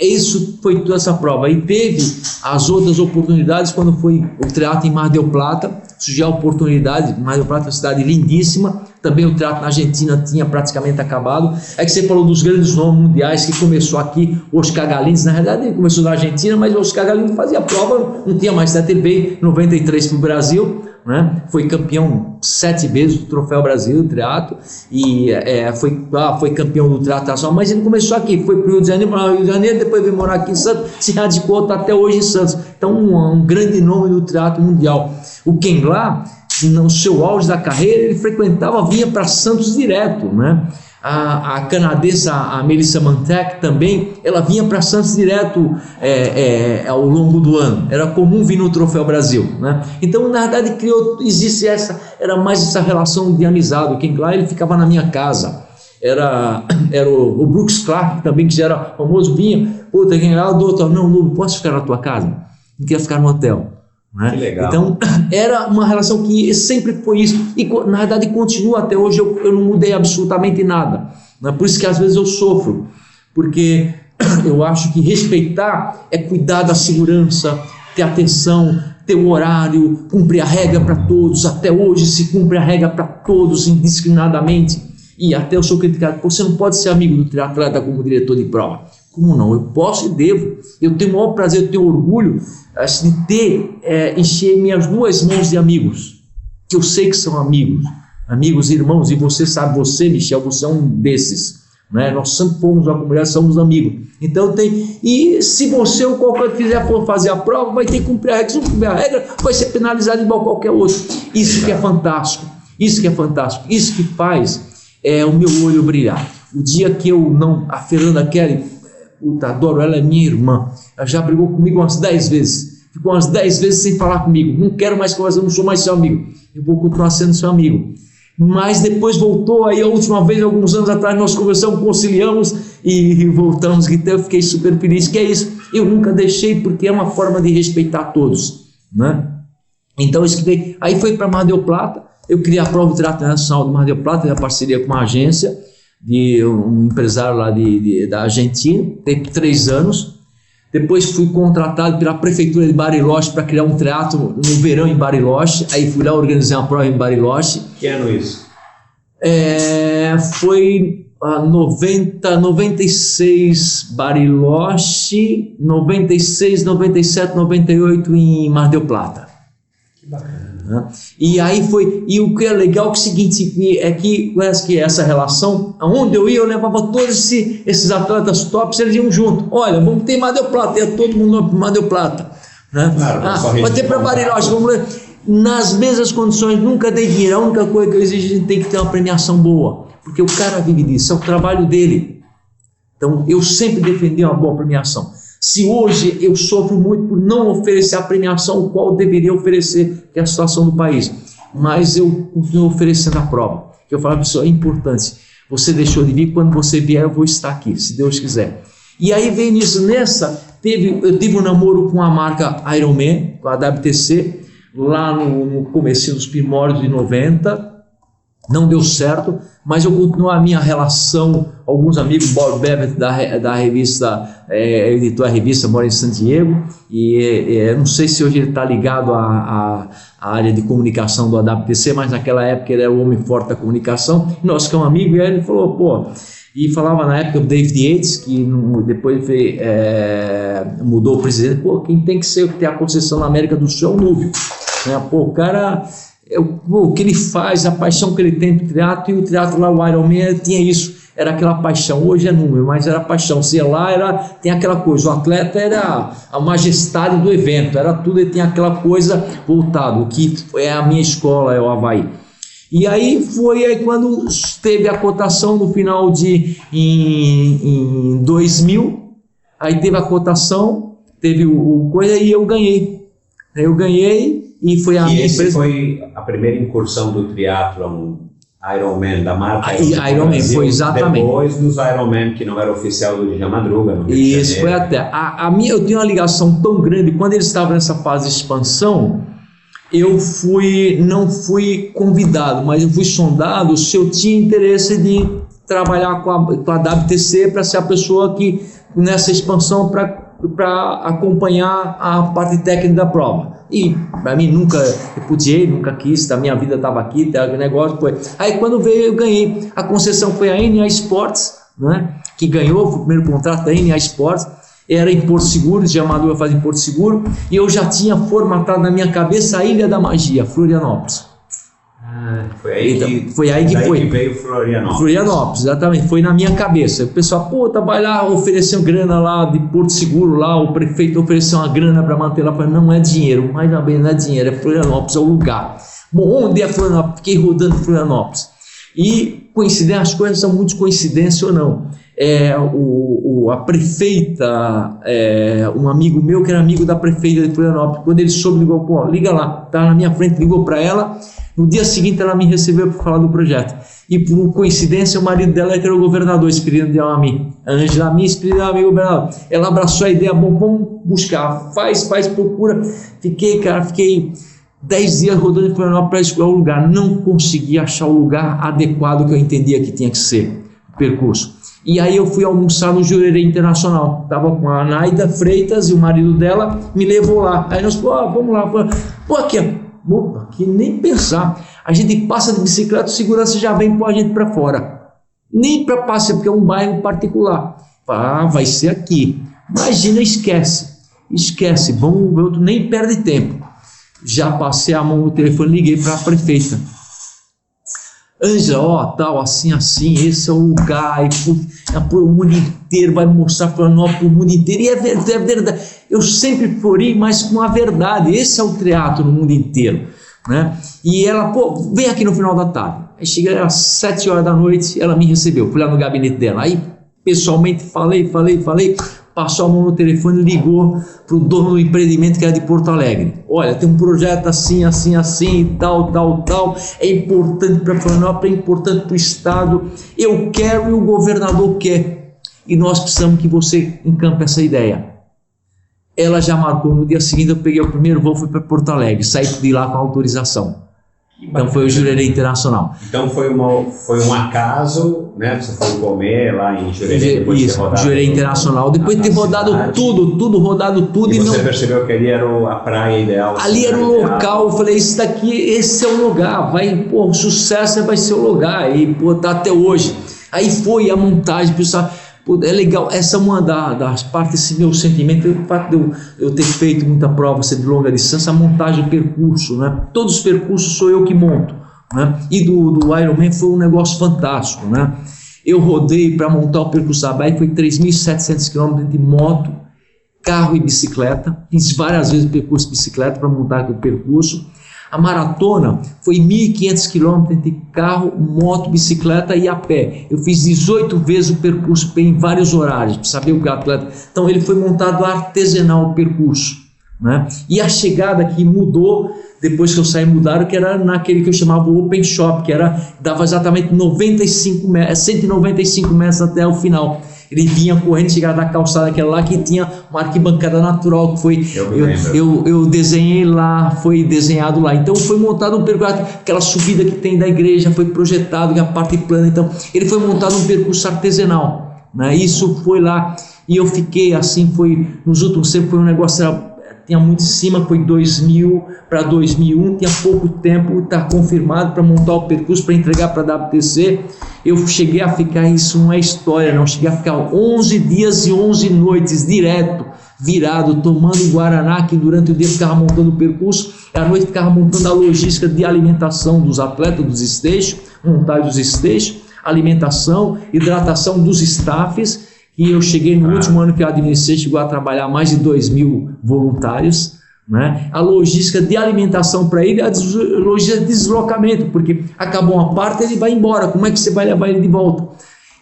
isso foi toda essa prova. E teve as outras oportunidades quando foi o triatlo em Mar del Plata, surgiu a oportunidade. Mar del Plata é uma cidade lindíssima, também o triatlo na Argentina tinha praticamente acabado. É que você falou dos grandes nomes mundiais que começou aqui, Oscar Galíndez, na realidade ele começou na Argentina, mas o Oscar Galíndez fazia prova, não tinha mais da TV, 93 para o Brasil, né? Foi campeão 7 vezes do Troféu Brasil do triatlo e foi campeão do triatlo nacional, mas ele começou aqui, foi para o Rio de Janeiro, depois veio morar aqui em Santos, se radicou, está até hoje em Santos. Então um grande nome do triatlo mundial. O Ken lá, no seu auge da carreira, ele vinha para Santos direto, né? A canadense, a Melissa Mantek também, ela vinha para Santos direto ao longo do ano. Era comum vir no Troféu Brasil, né? Então, na verdade, era mais essa relação de amizade. O Ken lá, ele ficava na minha casa. Era o Brooks Clark também, que já era famoso, vinha, puta, Ken lá, doutor, não, posso ficar na tua casa? Não queria ficar no hotel. Né? Que legal. Então era uma relação que sempre foi isso, e na verdade continua até hoje. Eu não mudei absolutamente nada, né? Por isso que às vezes eu sofro, porque eu acho que respeitar é cuidar da segurança, ter atenção, ter o horário, cumprir a regra para todos. Até hoje se cumpre a regra para todos indiscriminadamente, e até eu sou criticado: você não pode ser amigo do triatleta como diretor de prova. Como não? Eu posso e devo. Eu tenho o maior prazer, eu tenho orgulho de encher minhas 2 mãos de amigos, que eu sei que são amigos, amigos, irmãos, e você sabe, você, Michel, você é um desses, né? Nós sempre fomos uma comunidade, somos amigos. Então e se você ou qualquer quiser fazer a prova, vai ter que cumprir a regra. Se não cumprir a regra, vai ser penalizado igual qualquer outro. Isso que é fantástico, isso que é fantástico, isso que faz o meu olho brilhar. O dia que eu não, a Fernanda Kelly, puta, adoro, ela é minha irmã, ela já brigou comigo umas 10 vezes, ficou umas 10 vezes sem falar comigo, não quero mais conversar, não sou mais seu amigo, eu vou continuar sendo seu amigo. Mas depois voltou, aí a última vez, alguns anos atrás, nós conversamos, conciliamos e voltamos, então eu fiquei super feliz, que é isso, eu nunca deixei, porque é uma forma de respeitar todos, né? Então isso que veio, aí foi para Mar del Plata, eu criei a prova de triatlo nacional do Mar del Plata, em parceria com uma agência, de um empresário lá da Argentina, teve 3 anos, depois fui contratado pela prefeitura de Bariloche para criar um triatlo no verão em Bariloche, aí fui lá organizar uma prova em Bariloche. Que ano isso? Foi 96 Bariloche, 96, 97, 98 em Mar del Plata. Que bacana. E aí foi, e o que é legal é o seguinte, é que parece que essa relação, aonde eu ia, eu levava todos esses atletas tops, eles iam junto. Olha, vamos ter Mar del Plata, ia todo mundo para Mar del Plata, né? Claro, vai ter para Bariloche, vamos ler. Nas mesmas condições, nunca dei dinheiro, a única coisa que eu exijo, a gente tem que ter uma premiação boa, porque o cara vive disso, é o trabalho dele. Então eu sempre defendi uma boa premiação. Se hoje eu sofro muito por não oferecer a premiação qual deveria oferecer, que é a situação do país, mas eu continuo oferecendo a prova, que eu falo para a pessoa, é importante, você deixou de vir, quando você vier eu vou estar aqui, se Deus quiser. E aí vem nisso, eu tive um namoro com a marca Ironman, com a WTC, lá no começo dos primórdios de 90, não deu certo, mas eu continuo a minha relação, alguns amigos, Bob Bevet da revista, editou a revista, mora em San Diego, e não sei se hoje ele está ligado à área de comunicação do AWTC, mas naquela época ele era o homem forte da comunicação, e nós ficamos amigos, e aí ele falou, e falava na época do David Yates, que depois mudou o presidente, quem tem que ter a concessão na América do Sul é o Núbio, né? O cara... o que ele faz, a paixão que ele tem pro triatlo, e o triatlo lá, o Ironman, tinha isso, era aquela paixão, hoje é número, mas era paixão, você ia lá, tem aquela coisa, o atleta era a majestade do evento, era tudo, ele tinha aquela coisa voltada, o que é a minha escola, é o Havaí. E aí foi aí quando teve a cotação no final em 2000, aí teve a cotação, teve o coisa, e eu ganhei, e foi a minha empresa. Foi a primeira incursão do triatlon Ironman da marca Ironman Brasil, foi exatamente depois dos Ironman que não era oficial do Djalma Madruga no Rio de Isso Janeiro. Foi até eu tenho uma ligação tão grande. Quando eles estavam nessa fase de expansão, eu não fui convidado, mas eu fui sondado se eu tinha interesse de trabalhar com a WTC para ser a pessoa que nessa expansão para acompanhar a parte técnica da prova. E para mim nunca repudiei, nunca quis, a minha vida estava aqui, o negócio foi. Aí quando veio eu ganhei, a concessão foi a NA Sports, né, que ganhou, foi o primeiro contrato da NA Sports, era em Porto Seguro, de Amador faz em Porto Seguro, e eu já tinha formatado na minha cabeça a Ilha da Magia, Florianópolis. Foi aí que veio Florianópolis. Florianópolis, exatamente, foi na minha cabeça. O pessoal, vai lá, ofereceu grana lá de Porto Seguro, lá o prefeito ofereceu uma grana para manter lá. Falei, não é dinheiro, mais ou menos não é dinheiro, é Florianópolis, é o lugar. Bom, onde é Florianópolis? Fiquei rodando Florianópolis. E coincidência, as coisas são muito coincidência ou não. A prefeita, um amigo meu que era amigo da prefeita de Florianópolis, quando ele soube, ligou, liga lá, tá na minha frente, ligou para ela. No dia seguinte ela me recebeu para falar do projeto, e por coincidência o marido dela que era o governador, Espírito de Amami, Ângela Ami, Espírito de Amami, governador. Ela abraçou a ideia, vamos buscar, faz, procura. Fiquei 10 dias rodando em Florianópolis para escolher o lugar, não consegui achar o lugar adequado que eu entendia que tinha que ser o percurso. E aí eu fui almoçar no Jurerê Internacional, estava com a Naida Freitas e o marido dela, me levou lá. Aí nós vamos lá, aqui nem pensar, a gente passa de bicicleta, o segurança já vem pôr a gente para fora, nem para passear, porque é um bairro particular. Vai ser aqui, imagina, esquece, vamos ver, nem perde tempo. Já passei a mão no telefone, liguei para a prefeita. Ângela, ó, tal, assim, esse é o lugar, e o mundo inteiro vai mostrar Florianópolis para o mundo inteiro, e é verdade, eu sempre florei, mas com a verdade, esse é o teatro no mundo inteiro, né? E ela, vem aqui no final da tarde. Aí cheguei às 7 horas da noite, ela me recebeu, fui lá no gabinete dela, aí pessoalmente falei, passou a mão no telefone e ligou para o dono do empreendimento, que era de Porto Alegre. Olha, tem um projeto assim, e tal, é importante para Florianópolis, é importante para o Estado, eu quero e o governador quer, e nós precisamos que você encampe essa ideia. Ela já marcou, no dia seguinte eu peguei o primeiro voo, fui para Porto Alegre, saí de lá com a autorização. Então foi o Jurerê Internacional. Então foi um acaso, né? Você foi comer lá em Jurerê, depois de ter rodado Jurerê Internacional, depois de ter rodado rodado tudo. E você percebeu que ali era a praia ideal? Ali era um local, eu falei, esse é o lugar, o sucesso vai ser o lugar, e tá até hoje. Aí foi a montagem, pessoal. É legal, essa é uma das partes desse meu sentimento, o fato de eu ter feito muita prova de longa distância, a montagem do percurso, né? Todos os percursos sou eu que monto, né? E do Ironman foi um negócio fantástico, né? Eu rodei para montar o percurso da bike, foi 3.700 km de moto, carro e bicicleta, fiz várias vezes o percurso de bicicleta para montar aquele percurso. A maratona foi 1.500 km entre carro, moto, bicicleta e a pé. Eu fiz 18 vezes o percurso em vários horários, para saber o que o atleta... Então ele foi montado artesanal o percurso, né? E a chegada aqui mudou, depois que eu saí mudaram, que era naquele que eu chamava o Open Shop, que dava exatamente 195 metros até o final. Ele vinha correndo, chegava da calçada aquela lá que tinha uma arquibancada natural que foi eu desenhei lá, foi desenhado lá. Então foi montado um percurso, aquela subida que tem da igreja foi projetado, que é a parte plana. Então ele foi montado um percurso artesanal, né? Isso foi lá e eu fiquei assim, foi nos últimos tempos foi um negócio, tinha muito em cima, foi 2000 para 2001, tinha pouco tempo, está confirmado para montar o percurso, para entregar para a WTC. Eu cheguei a ficar, isso não é história não, cheguei a ficar 11 dias e 11 noites direto, virado, tomando Guaraná, que durante o dia ficava montando o percurso, e à noite ficava montando a logística de alimentação dos atletas, dos stages, montagem dos stages, alimentação, hidratação dos staffs. E eu cheguei no último ano que eu administrei, chegou a trabalhar mais de 2.000 voluntários, né? A logística de alimentação para ele, a logística de deslocamento, porque acabou uma parte, ele vai embora, como é que você vai levar ele de volta?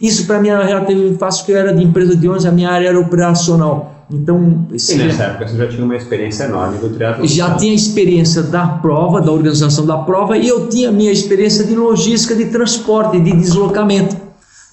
Isso para mim era relativamente fácil, porque eu era de empresa de ônibus, a minha área era operacional. Então, e nessa época você já tinha uma experiência enorme do triatlo? Já tinha experiência da prova, da organização da prova, e eu tinha a minha experiência de logística, de transporte, de deslocamento.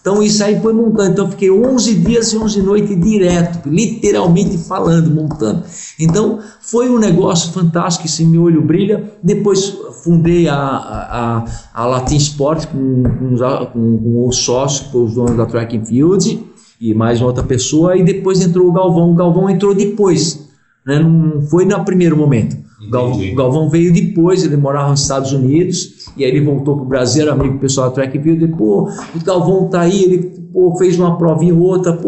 Então isso aí foi montando, então eu fiquei 11 dias e 11 noites direto, literalmente falando, montando. Então foi um negócio fantástico, esse meu olho brilha. Depois fundei a Latin Sport com o sócio, que foi os donos da Track and Field, e mais uma outra pessoa, e depois entrou o Galvão entrou depois, né? Não foi no primeiro momento. O Galvão veio depois, ele morava nos Estados Unidos, e aí ele voltou para o Brasil, era amigo do pessoal da Track and Field, o Galvão tá aí, ele fez uma provinha ou outra,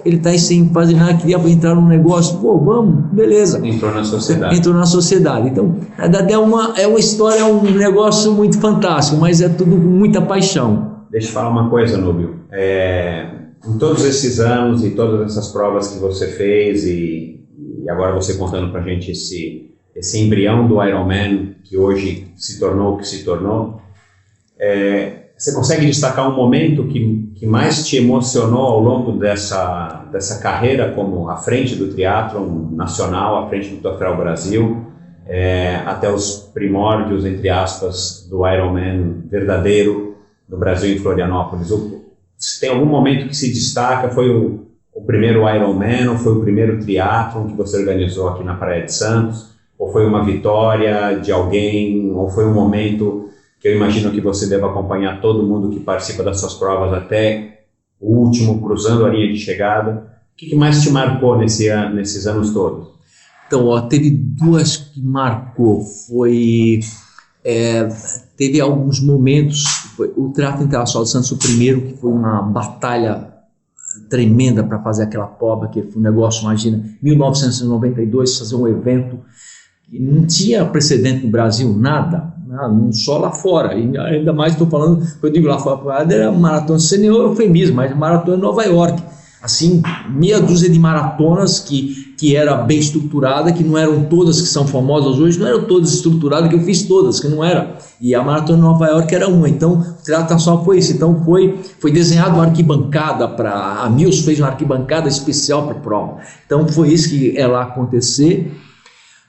ele tá aí sem fazer nada, queria entrar num negócio, vamos, beleza. Entrou na sociedade. Então, é uma história, é um negócio muito fantástico, mas é tudo com muita paixão. Deixa eu falar uma coisa, Núbio. Em todos esses anos e todas essas provas que você fez e agora você contando pra gente esse embrião do Ironman que hoje se tornou o que se tornou, você consegue destacar um momento que mais te emocionou ao longo dessa carreira como à frente do triatlon nacional, à frente do Troféu Brasil, até os primórdios, entre aspas, do Ironman verdadeiro no Brasil, em Florianópolis? Se tem algum momento que se destaca, foi o primeiro Ironman, ou foi o primeiro triatlon que você organizou aqui na Praia de Santos, ou foi uma vitória de alguém, ou foi um momento que eu imagino que você deva acompanhar todo mundo que participa das suas provas até o último, cruzando a linha de chegada. O que mais te marcou nesses anos todos? Então, teve duas que marcou. Teve alguns momentos, o Triatlo Internacional de Santos, o primeiro, que foi uma batalha tremenda para fazer aquela prova, que foi um negócio, imagina, 1992, fazer um evento que não tinha precedente no Brasil, nada, só lá fora, e ainda mais estou falando, eu digo lá fora, era maratona senior, eufemismo, mas maratona em Nova York, assim, meia dúzia de maratonas que era bem estruturada, que não eram todas que são famosas hoje, não eram todas estruturadas, que eu fiz todas, que não era, e a maratona de Nova York era uma, então o triatlo nacional foi isso, então foi desenhado uma arquibancada a Mills fez uma arquibancada especial para a prova, então foi isso que ia lá acontecer.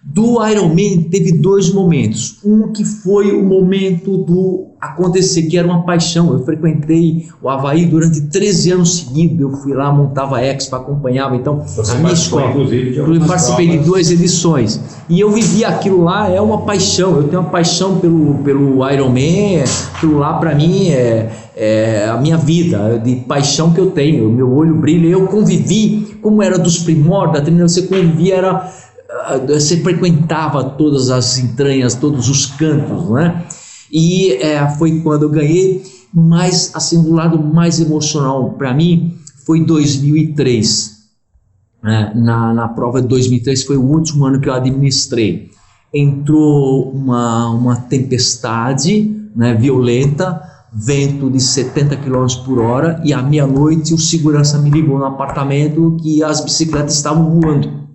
Do Ironman teve 2 momentos, um que foi o momento do acontecer, que era uma paixão. Eu frequentei o Havaí durante 13 anos seguidos, eu fui lá, montava Expo, acompanhava, então você a minha escola, inclusive participei de 2 edições, e eu vivi aquilo lá, é uma paixão, eu tenho uma paixão pelo Ironman, aquilo lá para mim é a minha vida, de paixão que eu tenho, o meu olho brilha, eu convivi, como era dos primórdios, você convivia, você frequentava todas as entranhas, todos os cantos, né? E foi quando eu ganhei, mas assim, do lado mais emocional para mim foi 2003, na prova de 2003 foi o último ano que eu administrei. Entrou uma tempestade, né, violenta, vento de 70 km por hora, e à meia-noite o segurança me ligou no apartamento que as bicicletas estavam voando.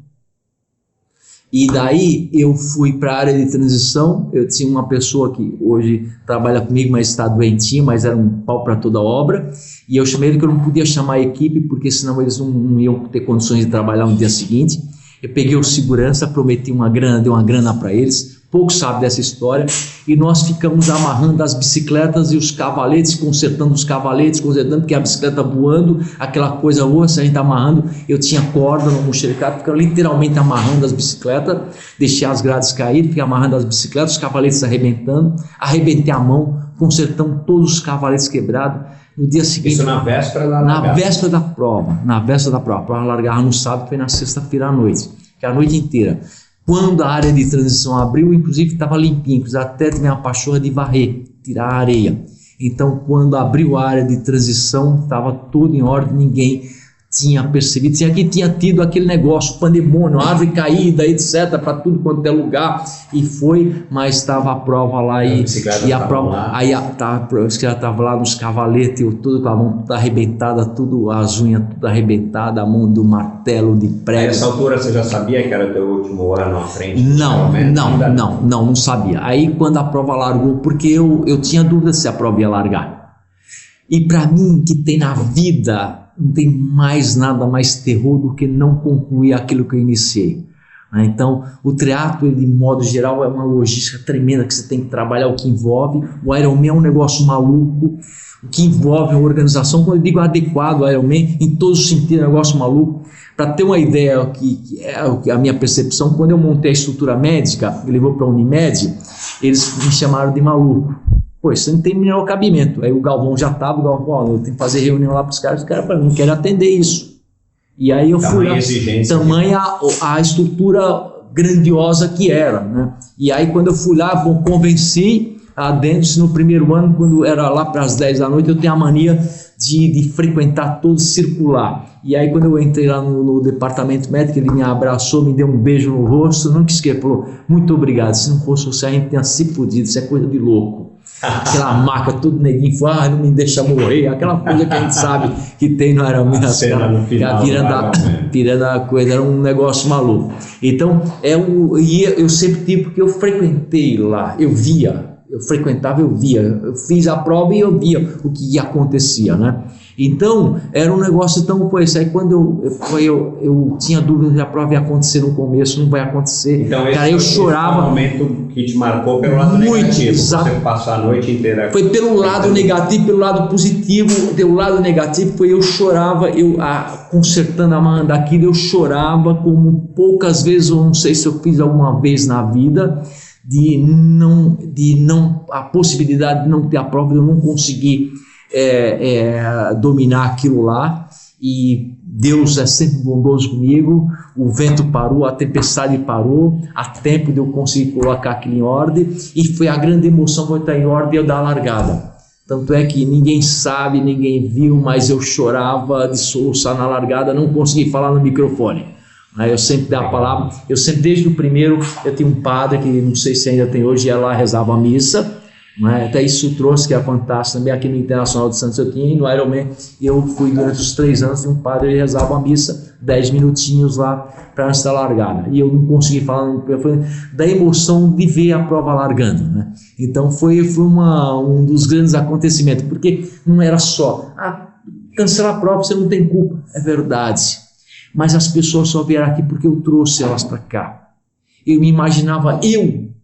E daí eu fui para a área de transição. Eu tinha uma pessoa que hoje trabalha comigo, mas está doentinha, mas era um pau para toda obra, e eu chamei ele, que eu não podia chamar a equipe, porque senão eles não iam ter condições de trabalhar no dia seguinte. Eu peguei o segurança, prometi uma grana, dei uma grana para eles, pouco sabe dessa história, e nós ficamos amarrando as bicicletas e os cavaletes, consertando os cavaletes, porque a bicicleta voando, aquela coisa boa, se a gente amarrando, eu tinha corda no mochilicato, ficava literalmente amarrando as bicicletas, deixei as grades cair, fiquei amarrando as bicicletas, os cavaletes arrebentando, arrebentei a mão, consertando todos os cavaletes quebrados. No dia seguinte, isso na véspera da largada? Na véspera da prova, a prova largava no sábado, foi na sexta-feira à noite, que era a noite inteira. Quando a área de transição abriu, inclusive estava limpinho, até tinha uma pachorra de varrer, tirar a areia. Então, quando abriu a área de transição, estava tudo em ordem, ninguém tinha percebido. Tinha tido aquele negócio, pandemônio, árvore caída, etc., para tudo quanto é lugar, e foi, mas estava a prova lá, e a prova, aí a bicicleta estava lá nos cavaletes, tudo com a mão toda arrebentada, tudo, as unhas tudo arrebentadas, a mão do martelo de prego. Nessa altura você já sabia que era o teu último ano à frente? Não sabia. Aí quando a prova largou, porque eu tinha dúvida se a prova ia largar. E para mim, que tem na vida, não tem nada mais terror do que não concluir aquilo que eu iniciei. Então, o triatlo, de modo geral, é uma logística tremenda que você tem que trabalhar, o que envolve. O Ironman é um negócio maluco, o que envolve a organização. Quando eu digo adequado ao Ironman, em todos os sentidos, é um negócio maluco. Para ter uma ideia, que é a minha percepção, quando eu montei a estrutura médica, eu levou para a Unimed, eles me chamaram de maluco. Pô, isso não tem menor cabimento. Aí o Galvão já estava, eu tenho que fazer reunião lá para os caras falaram, não quero atender isso. E aí eu fui lá, tamanha a estrutura grandiosa que era, né? E aí quando eu fui lá, convenci dentro, no primeiro ano, quando era lá para as 10 da noite, eu tenho a mania de frequentar todo circular. E aí quando eu entrei lá no departamento médico, ele me abraçou, me deu um beijo no rosto, não quis que ele falou, muito obrigado, se não fosse você a gente tinha se fudido, isso é coisa de louco. Aquela marca, tudo neguinho, não me deixa morrer, aquela coisa que a gente sabe que tem no Ironman, a pirâmide da coisa, era um negócio maluco. Então, eu sempre tive, porque eu frequentei lá, eu frequentava, eu via, eu fiz a prova e eu via o que acontecia, né? Então, era um negócio tão coisa. Aí quando eu tinha dúvida se a prova ia acontecer no começo, não vai acontecer. Então, cara, eu chorava. Foi um momento que te marcou pelo lado negativo. Exato. Você passou a noite inteira. Foi pelo lado negativo, pelo lado positivo. Pelo lado negativo foi eu chorava, consertando a mão daquilo, eu chorava como poucas vezes, eu não sei se eu fiz alguma vez na vida, a possibilidade de não ter a prova, de eu não conseguir dominar aquilo lá, e Deus é sempre bondoso comigo, o vento parou, a tempestade parou, a tempo de eu conseguir colocar aquilo em ordem, e foi a grande emoção foi estar em ordem e eu dar a largada. Tanto é que ninguém sabe, ninguém viu, mas eu chorava de soluçar na largada, não consegui falar no microfone, Eu sempre dei a palavra, eu sempre desde o primeiro, eu tinha um padre que não sei se ainda tem hoje, ia lá, rezava a missa, até isso trouxe, que é fantástico também, aqui no Internacional de Santos eu tinha, e no Ironman eu fui durante os 3 anos, e um padre ele rezava a missa, 10 minutinhos lá, para antes da largada, e eu não consegui falar, foi da emoção de ver a prova largando, Então foi um dos grandes acontecimentos, porque não era só, cancelar a prova você não tem culpa, é verdade, mas as pessoas só vieram aqui porque eu trouxe elas para cá. Eu me imaginava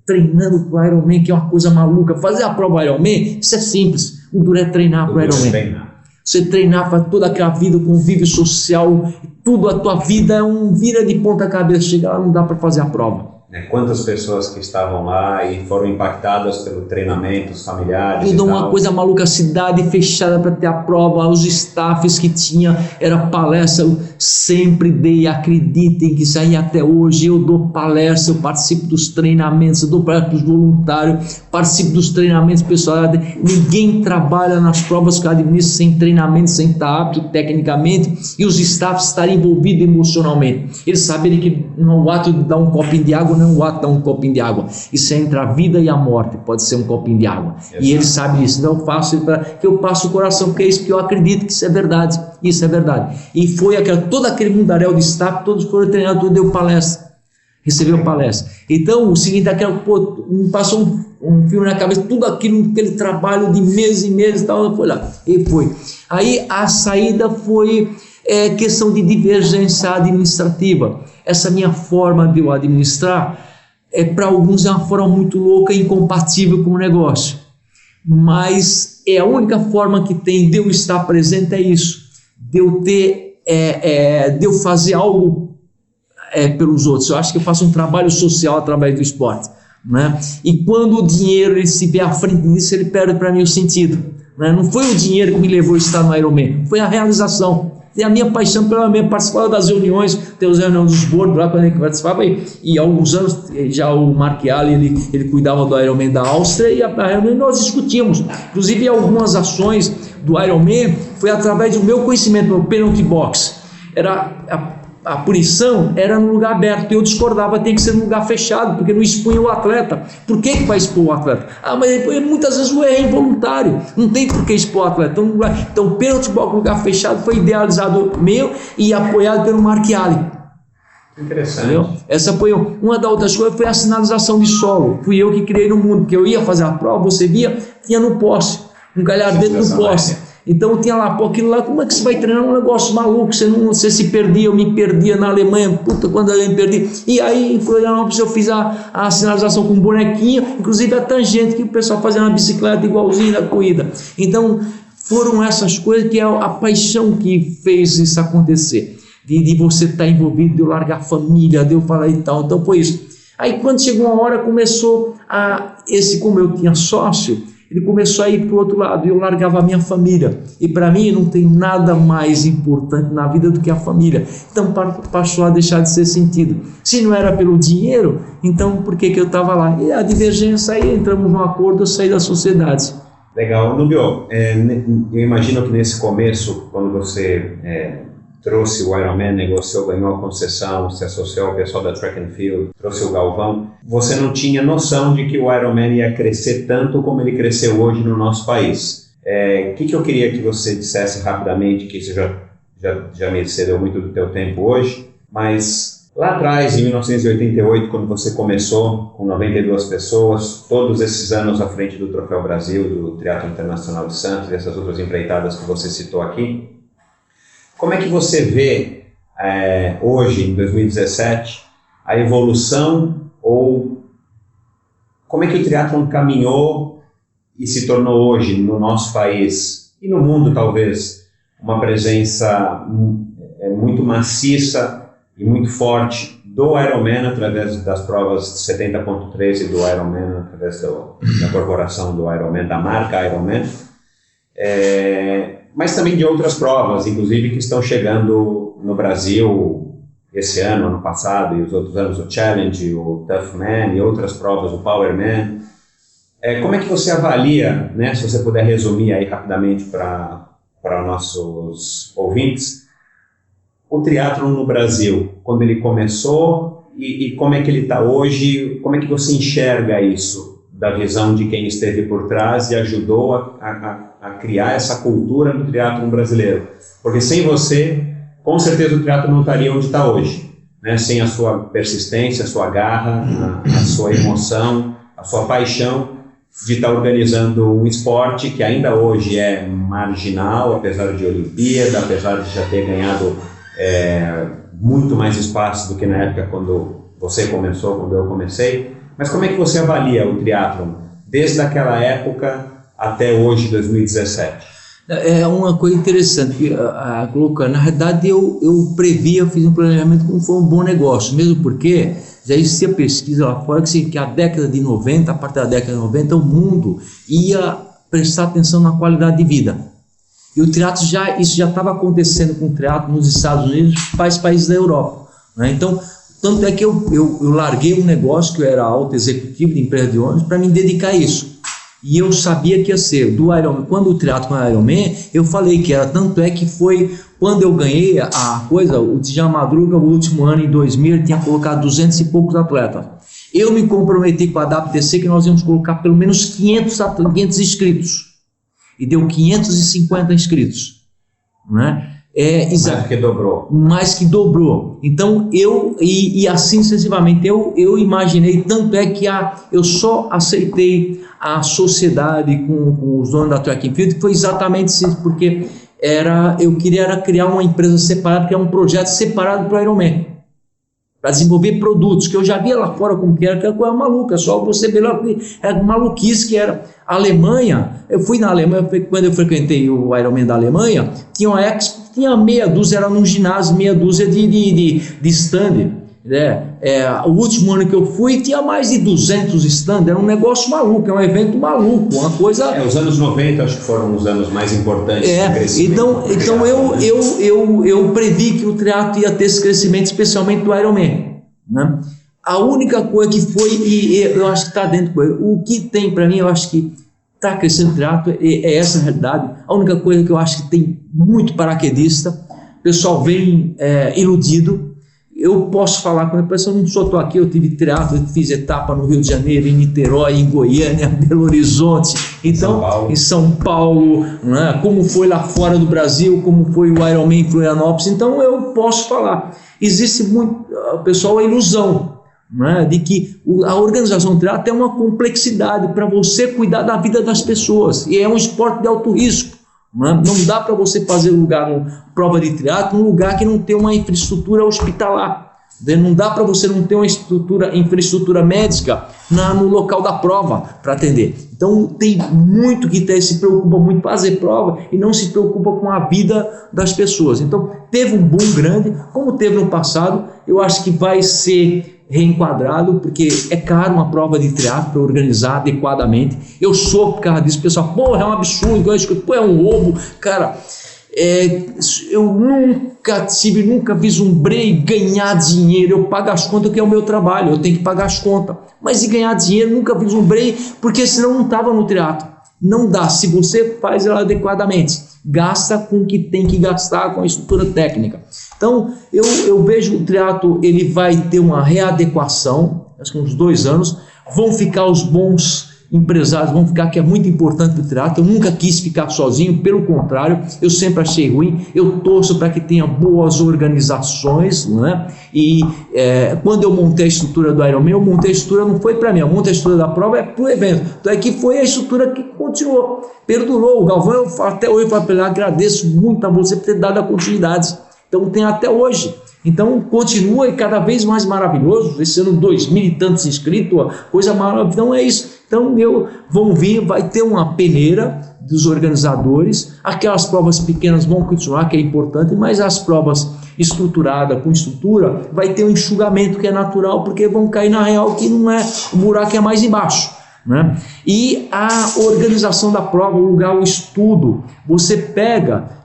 treinando para o Ironman, que é uma coisa maluca. Fazer a prova Ironman, isso é simples. O duro é treinar para o Ironman. Você treinar para toda aquela vida, o convívio social, tudo, a tua vida é um vira de ponta cabeça. Chegar lá não dá para fazer a prova. Quantas pessoas que estavam lá e foram impactadas pelo treinamento, os familiares Tudo uma coisa maluca, a cidade fechada para ter a prova, os staffs que tinha, era palestra, eu sempre dei, acreditem que isso aí até hoje, eu dou palestra, eu participo dos treinamentos, eu dou palestra para os voluntários, participo dos treinamentos pessoal, ninguém trabalha nas provas que eu administro sem treinamento, sem estar apto tecnicamente, e os staffs estarem envolvidos emocionalmente, eles saberem que não é o ato de dar um copinho de água, não é o ato de dar um copinho de água, isso é entre a vida e a morte, pode ser um copinho de água, e eles sabem isso, então eu faço para que eu passo o coração, porque é isso que eu acredito que isso é verdade, e foi todo aquele mundaréu de staff, todos foram treinados, todo deu palestra, recebeu palestra, então o seguinte, me passou um filme na cabeça, tudo aquele trabalho de meses e meses, tal, foi lá, e foi, aí a saída foi questão de divergência administrativa. Essa minha forma de eu administrar, para alguns é uma forma muito louca e incompatível com o negócio, mas é a única forma que tem de eu estar presente, é isso, de eu ter, de eu fazer algo pelos outros. Eu acho que eu faço um trabalho social através do esporte, e quando o dinheiro ele se vê à frente disso, ele perde para mim o sentido, não foi o dinheiro que me levou a estar no Ironman, foi a realização. E a minha paixão pela minha participar das reuniões, tem as reuniões dos boards lá quando ele participava, e há alguns anos já o Mark Allen, ele cuidava do Ironman da Áustria, e a reunião nós discutimos, inclusive algumas ações do Ironman, foi através do meu conhecimento, do penalty box, a punição era no lugar aberto, e eu discordava, tem que ser no lugar fechado, porque não expunha o atleta. Por que vai expor o atleta? Mas muitas vezes o erro é involuntário, não tem por que expor o atleta. Então o pênalti no lugar fechado foi idealizado meu e apoiado pelo Mark Allen. Interessante. Entendeu? Essa foi uma das outras coisas, foi a sinalização de solo. Fui eu que criei no mundo, porque eu ia fazer a prova, você via, tinha no poste, um galhar dentro do poste. Então tinha lá, aquilo lá, como é que você vai treinar um negócio maluco, você se perdia, eu me perdia na Alemanha, quando eu me perdi, e aí em Florianópolis eu fiz a sinalização com um bonequinho, inclusive a tangente que o pessoal fazia na bicicleta igualzinho na corrida. Então foram essas coisas que é a paixão que fez isso acontecer, de você estar envolvido, de eu largar a família, de eu falar e tal, então foi isso. Aí quando chegou uma hora, começou como eu tinha sócio, ele começou a ir para o outro lado, e eu largava a minha família, e para mim não tem nada mais importante na vida do que a família, então passou a deixar de ser sentido. Se não era pelo dinheiro, então por que eu estava lá? E a divergência aí, entramos num acordo, eu saí da sociedade. Legal. Nubio, eu imagino que nesse começo, quando você trouxe o Ironman, negociou, ganhou a concessão, se associou ao pessoal da Track and Field, trouxe o Galvão, você não tinha noção de que o Ironman ia crescer tanto como ele cresceu hoje no nosso país. O que eu queria que você dissesse rapidamente, que isso já me cedeu muito do teu tempo hoje, mas lá atrás, em 1988, quando você começou com 92 pessoas, todos esses anos à frente do Troféu Brasil, do Triatlo Internacional de Santos, e essas outras empreitadas que você citou aqui, como é que você vê hoje, em 2017, a evolução, ou como é que o triatlon caminhou e se tornou hoje no nosso país e no mundo talvez uma presença muito maciça e muito forte do Ironman através das provas de 70.3 e do Ironman através da corporação do Ironman, da marca Ironman, mas também de outras provas, inclusive que estão chegando no Brasil esse ano passado e os outros anos, o Challenge, o Toughman e outras provas, o Powerman. Como é que você avalia, né, se você puder resumir aí rapidamente para nossos ouvintes, o triatlon no Brasil, quando ele começou e como é que ele está hoje, como é que você enxerga isso, da visão de quem esteve por trás e ajudou a criar essa cultura do triatlon brasileiro? Porque sem você, com certeza o triatlon não estaria onde está hoje, né? Sem a sua persistência, a sua garra, a sua emoção, a sua paixão de estar organizando um esporte que ainda hoje é marginal, apesar de Olimpíada, apesar de já ter ganhado muito mais espaço do que na época quando você começou, quando eu comecei. Mas como é que você avalia o triatlon desde aquela época até hoje, 2017? É uma coisa interessante, colocando, na verdade eu previa, fiz um planejamento como foi um bom negócio, mesmo porque já existia pesquisa lá fora que a década de 90, a partir da década de 90, o mundo ia prestar atenção na qualidade de vida. E o triatlo isso já estava acontecendo com o triatlo nos Estados Unidos, países da Europa, né? Então, tanto é que eu larguei um negócio que eu era alto executivo de empresa de ônibus para me dedicar a isso. E eu sabia que ia ser do Ironman. Quando o triatlo com o Ironman, eu falei que era, tanto é que foi quando eu ganhei a coisa, o Djalma Madruga, o último ano, em 2000, ele tinha colocado 200 e poucos atletas. Eu me comprometi com a WTC que nós íamos colocar pelo menos 500 inscritos. E deu 550 inscritos, né? Mais que dobrou. Mais que dobrou. Então e assim sucessivamente, eu imaginei, tanto é que eu só aceitei a sociedade com os donos da Track and Field, foi exatamente isso, porque eu queria criar uma empresa separada, criar um projeto separado para o Ironman, para desenvolver produtos, que eu já via lá fora como que era coisa maluca, só você ver lá, era maluquice que era. A Alemanha, eu fui na Alemanha, quando eu frequentei o Ironman da Alemanha, tinha uma Expo, tinha meia dúzia, era num ginásio, meia dúzia de stand, né? O último ano que eu fui, tinha mais de 200 stand, era um negócio maluco, é um evento maluco, uma coisa... Os anos 90 acho que foram os anos mais importantes de crescimento. Então eu previ que o triatlo ia ter esse crescimento, especialmente do Ironman, né? A única coisa que foi, e eu acho que está dentro, o que tem para mim, eu acho que está crescendo o triatlo, é essa a realidade. A única coisa que eu acho que tem muito paraquedista, o pessoal vem iludido. Eu posso falar com a pessoa, não só estou aqui, eu tive triatlo, eu fiz etapa no Rio de Janeiro, em Niterói, em Goiânia, Belo Horizonte, então, em São Paulo, né? Como foi lá fora do Brasil, como foi o Ironman em Florianópolis, então eu posso falar. Existe muito, pessoal, a ilusão, né, de que a organização do triatlo tem uma complexidade para você cuidar da vida das pessoas, e é um esporte de alto risco, né? Não dá para você fazer prova de triatlo num lugar que não tem uma infraestrutura hospitalar, não dá para você não ter uma infraestrutura médica no local da prova para atender. Então tem muito que se preocupa muito em fazer prova e não se preocupa com a vida das pessoas. Então teve um boom grande, como teve no passado. Eu acho que vai ser reenquadrado, porque é caro uma prova de triatlo para organizar adequadamente. Eu sou por causa disso, pessoal, porra, é um absurdo, é um roubo, cara. Eu nunca fiz um break, ganhar dinheiro, eu pago as contas, que é o meu trabalho, eu tenho que pagar as contas, mas de ganhar dinheiro, nunca fiz um break, porque senão não estava no triatlo. Não dá, se você faz ela adequadamente, gasta com o que tem que gastar, com a estrutura técnica. Então eu vejo o triatlo, ele vai ter uma readequação, acho que uns 2 anos, vão ficar os bons empresários, vão ficar, que é muito importante para o triatlo. Eu nunca quis ficar sozinho, pelo contrário, eu sempre achei ruim. Eu torço para que tenha boas organizações, né? E quando eu montei a estrutura do Ironman, eu montei a estrutura, não foi para mim, eu montei a estrutura da prova para o evento. Então é que foi a estrutura que continuou, perdurou. O Galvão, eu até hoje agradeço muito a você por ter dado a continuidade. Então tem até hoje. Então continua e cada vez mais maravilhoso. Esse ano 2.000 e tantos inscritos, coisa maravilhosa. Então é isso. Então vão vir, vai ter uma peneira dos organizadores. Aquelas provas pequenas vão continuar, que é importante, mas as provas estruturadas, com estrutura, vai ter um enxugamento que é natural, porque vão cair na real, que não é, o buraco é mais embaixo, né? E a organização da prova, o lugar, o estudo, você pega...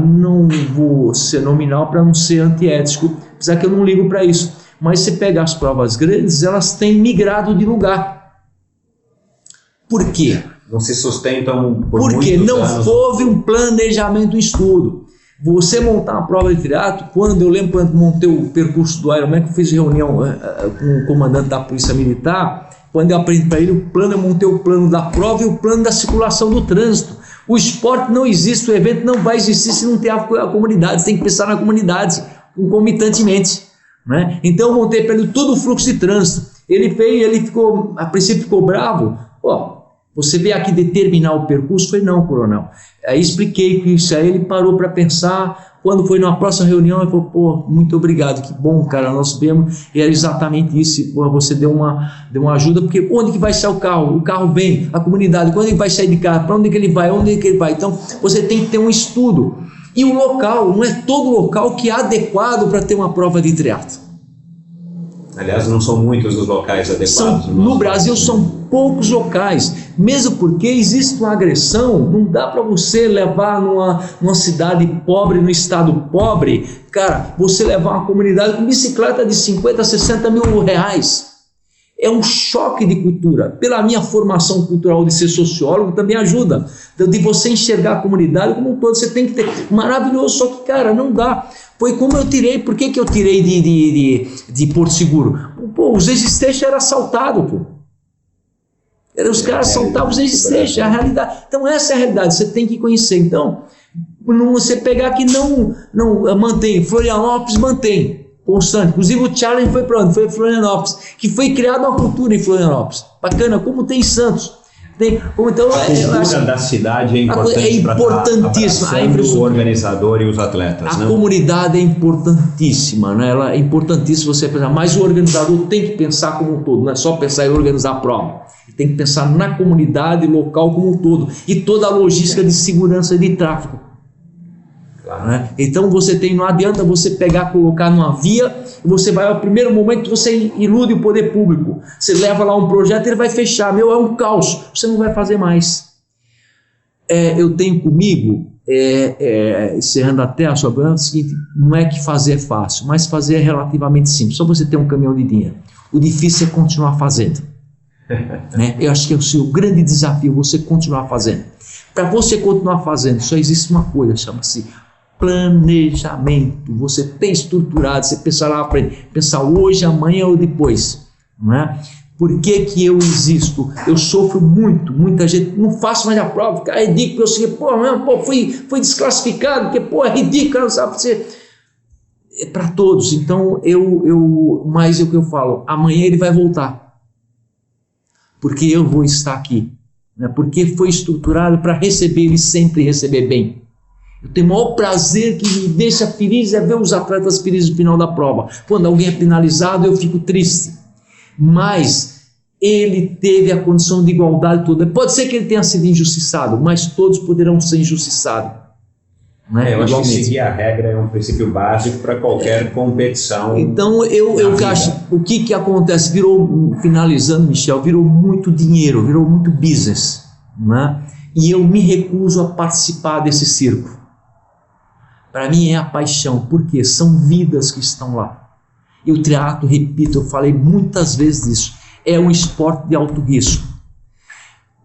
não vou ser nominal para não ser antiético, apesar que eu não ligo para isso, mas você pega as provas grandes, elas têm migrado de lugar. Por quê? Não se sustentam por Porque muitos não anos. houve um planejamento, um estudo. Você montar uma prova de triatlo, eu lembro quando montei o percurso do Ironman, que eu fiz reunião com o comandante da Polícia Militar, quando eu aprendi para ele o plano, eu montei o plano da prova e o plano da circulação do trânsito. O esporte não existe, o evento não vai existir se não ter a comunidade, você tem que pensar na comunidade, concomitantemente, né? Então eu montei para ele todo o fluxo de trânsito. Ele ficou, a princípio ficou bravo. Você veio aqui determinar o percurso? Foi não, coronel. Aí expliquei que isso aí, ele parou para pensar. Quando foi numa próxima reunião, ele falou, muito obrigado, que bom, cara, nós vemos, e era exatamente isso, você deu uma ajuda, porque onde que vai sair o carro? O carro vem, a comunidade, quando ele vai sair de casa, para onde que ele vai, então você tem que ter um estudo, e o local, não é todo local que é adequado para ter uma prova de triatlo. Aliás, não são muitos os locais adequados. No Brasil são poucos locais, mesmo porque existe uma agressão, não dá para você levar numa cidade pobre, no estado pobre, cara, você levar uma comunidade com bicicleta de 50, 60 mil reais. É um choque de cultura. Pela minha formação cultural de ser sociólogo, também ajuda. De você enxergar a comunidade como um todo, você tem que ter. Maravilhoso, só que, cara, não dá. Foi como eu tirei. Por que eu tirei de Porto Seguro? Os ex-station eram assaltados, Os caras assaltavam os ex-station, é a realidade. Então, essa é a realidade, você tem que conhecer. Então, você pegar que não mantém, Florianópolis mantém. Constante, inclusive o challenge foi para onde? Foi em Florianópolis, que foi criada uma cultura em Florianópolis, bacana, como tem em Santos. Então, a cultura da cidade é importantíssima para o organizador e os atletas. A comunidade é importantíssima, né? Ela é importantíssima você pensar, mas o organizador tem que pensar como um todo, não é só pensar em organizar a prova, ele tem que pensar na comunidade local como um todo e toda a logística de segurança e de tráfego. Né? Então não adianta você pegar, colocar numa via, você vai ao primeiro momento que você ilude o poder público, você leva lá um projeto, ele vai fechar, é um caos, você não vai fazer mais. Eu tenho comigo, encerrando até a sua pergunta, o seguinte, não é que fazer é fácil, mas fazer é relativamente simples, só você ter um caminhão de dinheiro. O difícil é continuar fazendo. Né? Eu acho que é o grande desafio, você continuar fazendo. Para você continuar fazendo, só existe uma coisa, chama-se planejamento. Você tem estruturado, você pensa lá, pensar hoje, amanhã ou depois, não é? Por que eu existo? Eu sofro muito, muita gente não faço mais a prova, é ridículo, eu sei, fui desclassificado, porque é ridículo, não sabe você. É para todos. Então mas é o que eu falo, amanhã ele vai voltar, porque eu vou estar aqui, né? Porque foi estruturado para receber e sempre receber bem. Eu tenho o maior prazer, que me deixa feliz, é ver os atletas felizes no final da prova. Quando alguém é penalizado, eu fico triste. Mas ele teve a condição de igualdade toda. Pode ser que ele tenha sido injustiçado, mas todos poderão ser injustiçados. Né? Eu acho que seguir a regra é um princípio básico para qualquer competição. Então, eu acho, o que acontece? Finalizando, Michel, virou muito dinheiro, virou muito business. Né? E eu me recuso a participar desse circo. Para mim é a paixão, porque são vidas que estão lá. E o triatlo, repito, eu falei muitas vezes disso, é um esporte de alto risco.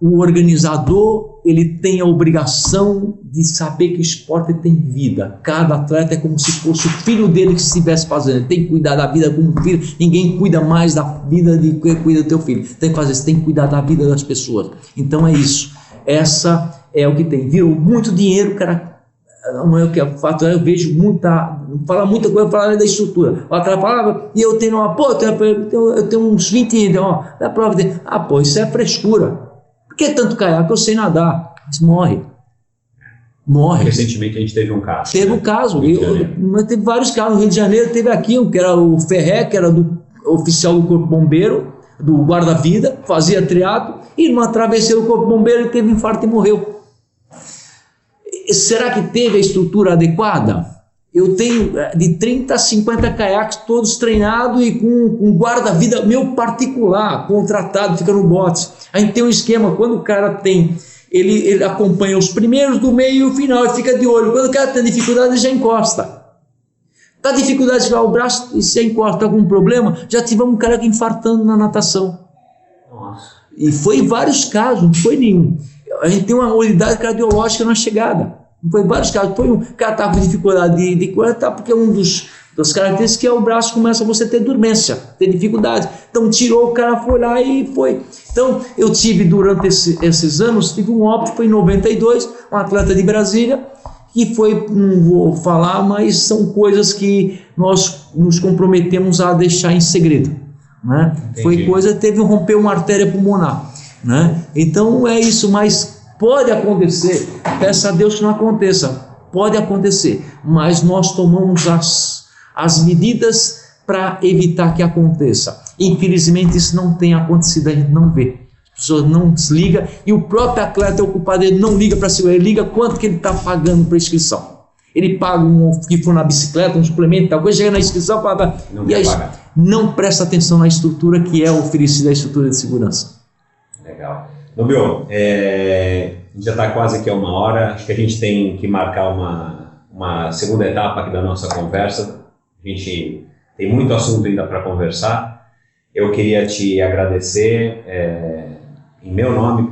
O organizador, ele tem a obrigação de saber que o esporte tem vida. Cada atleta é como se fosse o filho dele que estivesse fazendo. Ele tem que cuidar da vida como filho. Ninguém cuida mais da vida de quem cuida do teu filho. Tem que fazer, você tem que cuidar da vida das pessoas. Então é isso. Essa é o que tem. Virou muito dinheiro, cara. Não é o que é fato, eu vejo fala muita coisa, fala da estrutura. O atleta fala, e eu tenho eu tenho uns 20 anos, da prova dele. Isso é frescura. Por que tanto caiaque? Eu sei nadar. Mas morre. Recentemente a gente teve um caso. Teve um caso, mas teve vários casos. No Rio de Janeiro teve aqui um que era o Ferré, que era do oficial do Corpo Bombeiro, do guarda-vida, fazia triatlo, e numa travessia do Corpo Bombeiro ele teve infarto e morreu. Será que teve a estrutura adequada? Eu tenho de 30 a 50 caiaques todos treinados e com guarda-vida meu particular, contratado, fica no bote. A gente tem um esquema, quando o cara tem, ele acompanha os primeiros, do meio e o final, e fica de olho. Quando o cara tem dificuldade, ele já encosta. Tá dificuldade de tirar o braço e se encosta, algum problema, já tivemos um cara infartando na natação. Nossa. E foi em vários casos, não foi nenhum. A gente tem uma unidade cardiológica na chegada. Foi vários casos. Foi um cara estava com dificuldade de cortar, porque um das características que é o braço começa você a ter dormência, ter dificuldade. Então tirou, o cara foi lá e foi. Então eu tive durante esses anos, tive um óbito, foi em 92, um atleta de Brasília, que foi, não vou falar, mas são coisas que nós nos comprometemos a deixar em segredo, né? Foi coisa, rompeu uma artéria pulmonar, né? Então é isso, mas pode acontecer, peça a Deus que não aconteça, pode acontecer, mas nós tomamos as medidas para evitar que aconteça. Infelizmente isso não tem acontecido, a gente não vê. As pessoas não se ligam e o próprio atleta é o culpado, ele não liga para segurar, ele liga quanto que ele está pagando para inscrição. Ele paga que for na bicicleta, um suplemento, tal coisa, chega na inscrição, paga, e aí não presta atenção na estrutura que é oferecida, a estrutura de segurança. Legal. Nubio, a gente já está quase aqui a 1 hora, acho que a gente tem que marcar uma segunda etapa aqui da nossa conversa. A gente tem muito assunto ainda para conversar. Eu queria te agradecer em meu nome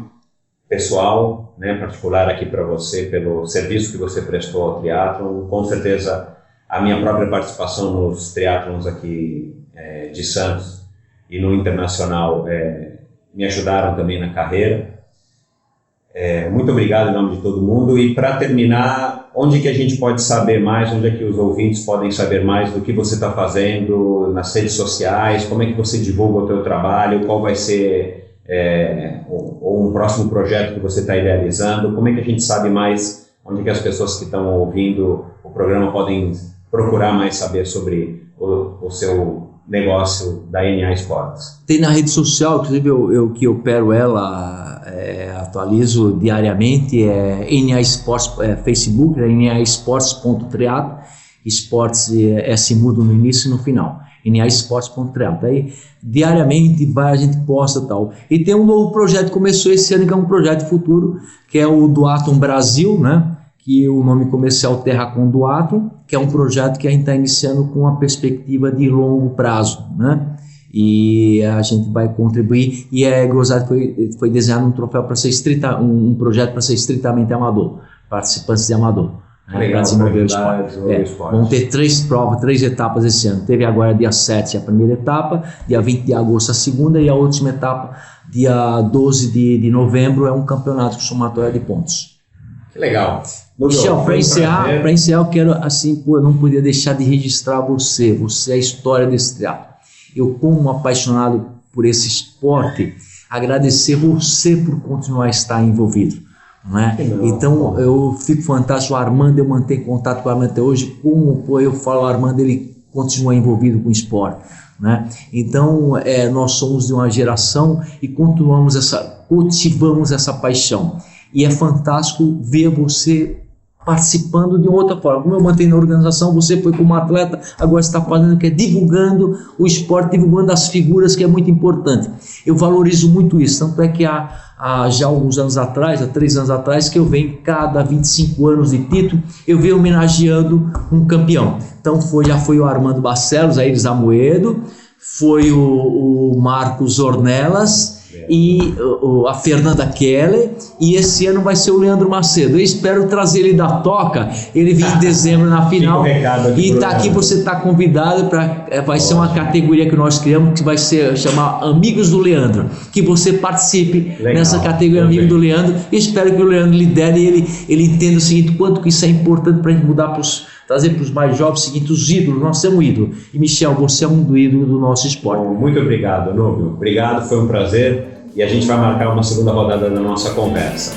pessoal, né, particular aqui para você, pelo serviço que você prestou ao triatlon. Com certeza a minha própria participação nos triatlons aqui de Santos e no internacional me ajudaram também na carreira. Muito obrigado em nome de todo mundo. E para terminar, onde que a gente pode saber mais, onde é que os ouvintes podem saber mais do que você está fazendo nas redes sociais, como é que você divulga o teu trabalho, qual vai ser ou um próximo projeto que você está idealizando, como é que a gente sabe mais, onde que as pessoas que estão ouvindo o programa podem procurar mais saber sobre o seu negócio da NA Esportes? Tem na rede social, inclusive eu que opero ela, atualizo diariamente, NA Esportes, Facebook, naesportes.triatlo, esportes se muda no início e no final, naesportes.triatlo. Aí diariamente a gente posta tal. E tem um novo projeto que começou esse ano, que é um projeto futuro, que é o Duathlon Brasil, né? Que o nome comercial TerraCon Duathlon, que é um projeto que a gente está iniciando com uma perspectiva de longo prazo, né? E a gente vai contribuir, e gozado, foi desenhado um troféu para ser um projeto para ser estritamente amador, participantes de amador, né, para desenvolver o esporte. Vão ter 3 provas, 3 etapas esse ano. Teve agora dia 7 a primeira etapa, dia 20 de agosto a segunda, e a última etapa, dia 12 de novembro, é um campeonato somatório de pontos. Que legal. Michel, para encerrar, eu quero, assim, eu não podia deixar de registrar você é a história desse triatlo. Eu, como apaixonado por esse esporte, agradecer você por continuar a estar envolvido, não é? Então, eu fico fantástico. O Armando, eu mantenho contato com o Armando até hoje. Como eu falo, o Armando, ele continua envolvido com o esporte, né? Então, nós somos de uma geração e cultivamos essa paixão. E é fantástico ver você participando de outra forma. Como eu mantenho na organização, você foi como atleta, agora está fazendo, que é divulgando o esporte, divulgando as figuras, que é muito importante. Eu valorizo muito isso, tanto é que há já alguns anos atrás, há 3 anos atrás, que eu venho, cada 25 anos de título, eu venho homenageando um campeão. Então já foi o Armando Barcelos, a Iris Amoedo, foi o Marcos Ornelas, e a Fernanda Keller, e esse ano vai ser o Leandro Macedo. Eu espero trazer ele da toca, ele vir em dezembro na final, e tá aqui, você está convidado vai ser uma categoria que nós criamos, que vai chamar Amigos do Leandro, que você participe nessa categoria Amigos do Leandro, e espero que o Leandro lidere e ele entenda o seguinte, quanto que isso é importante para a gente mudar trazer para os mais jovens o seguinte, os ídolos, nós somos ídolos. E Michel, você é um do ídolo do nosso esporte. Bom, muito obrigado, Nubio. Obrigado, foi um prazer. E a gente vai marcar uma segunda rodada da nossa conversa.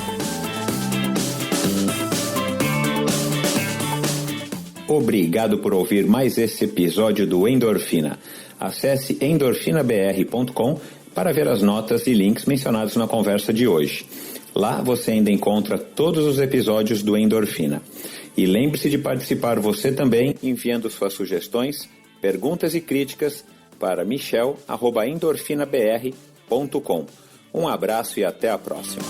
Obrigado por ouvir mais esse episódio do Endorfina. Acesse endorfinabr.com para ver as notas e links mencionados na conversa de hoje. Lá você ainda encontra todos os episódios do Endorfina. E lembre-se de participar você também enviando suas sugestões, perguntas e críticas para michel@endorfinabr.com. Um abraço e até a próxima.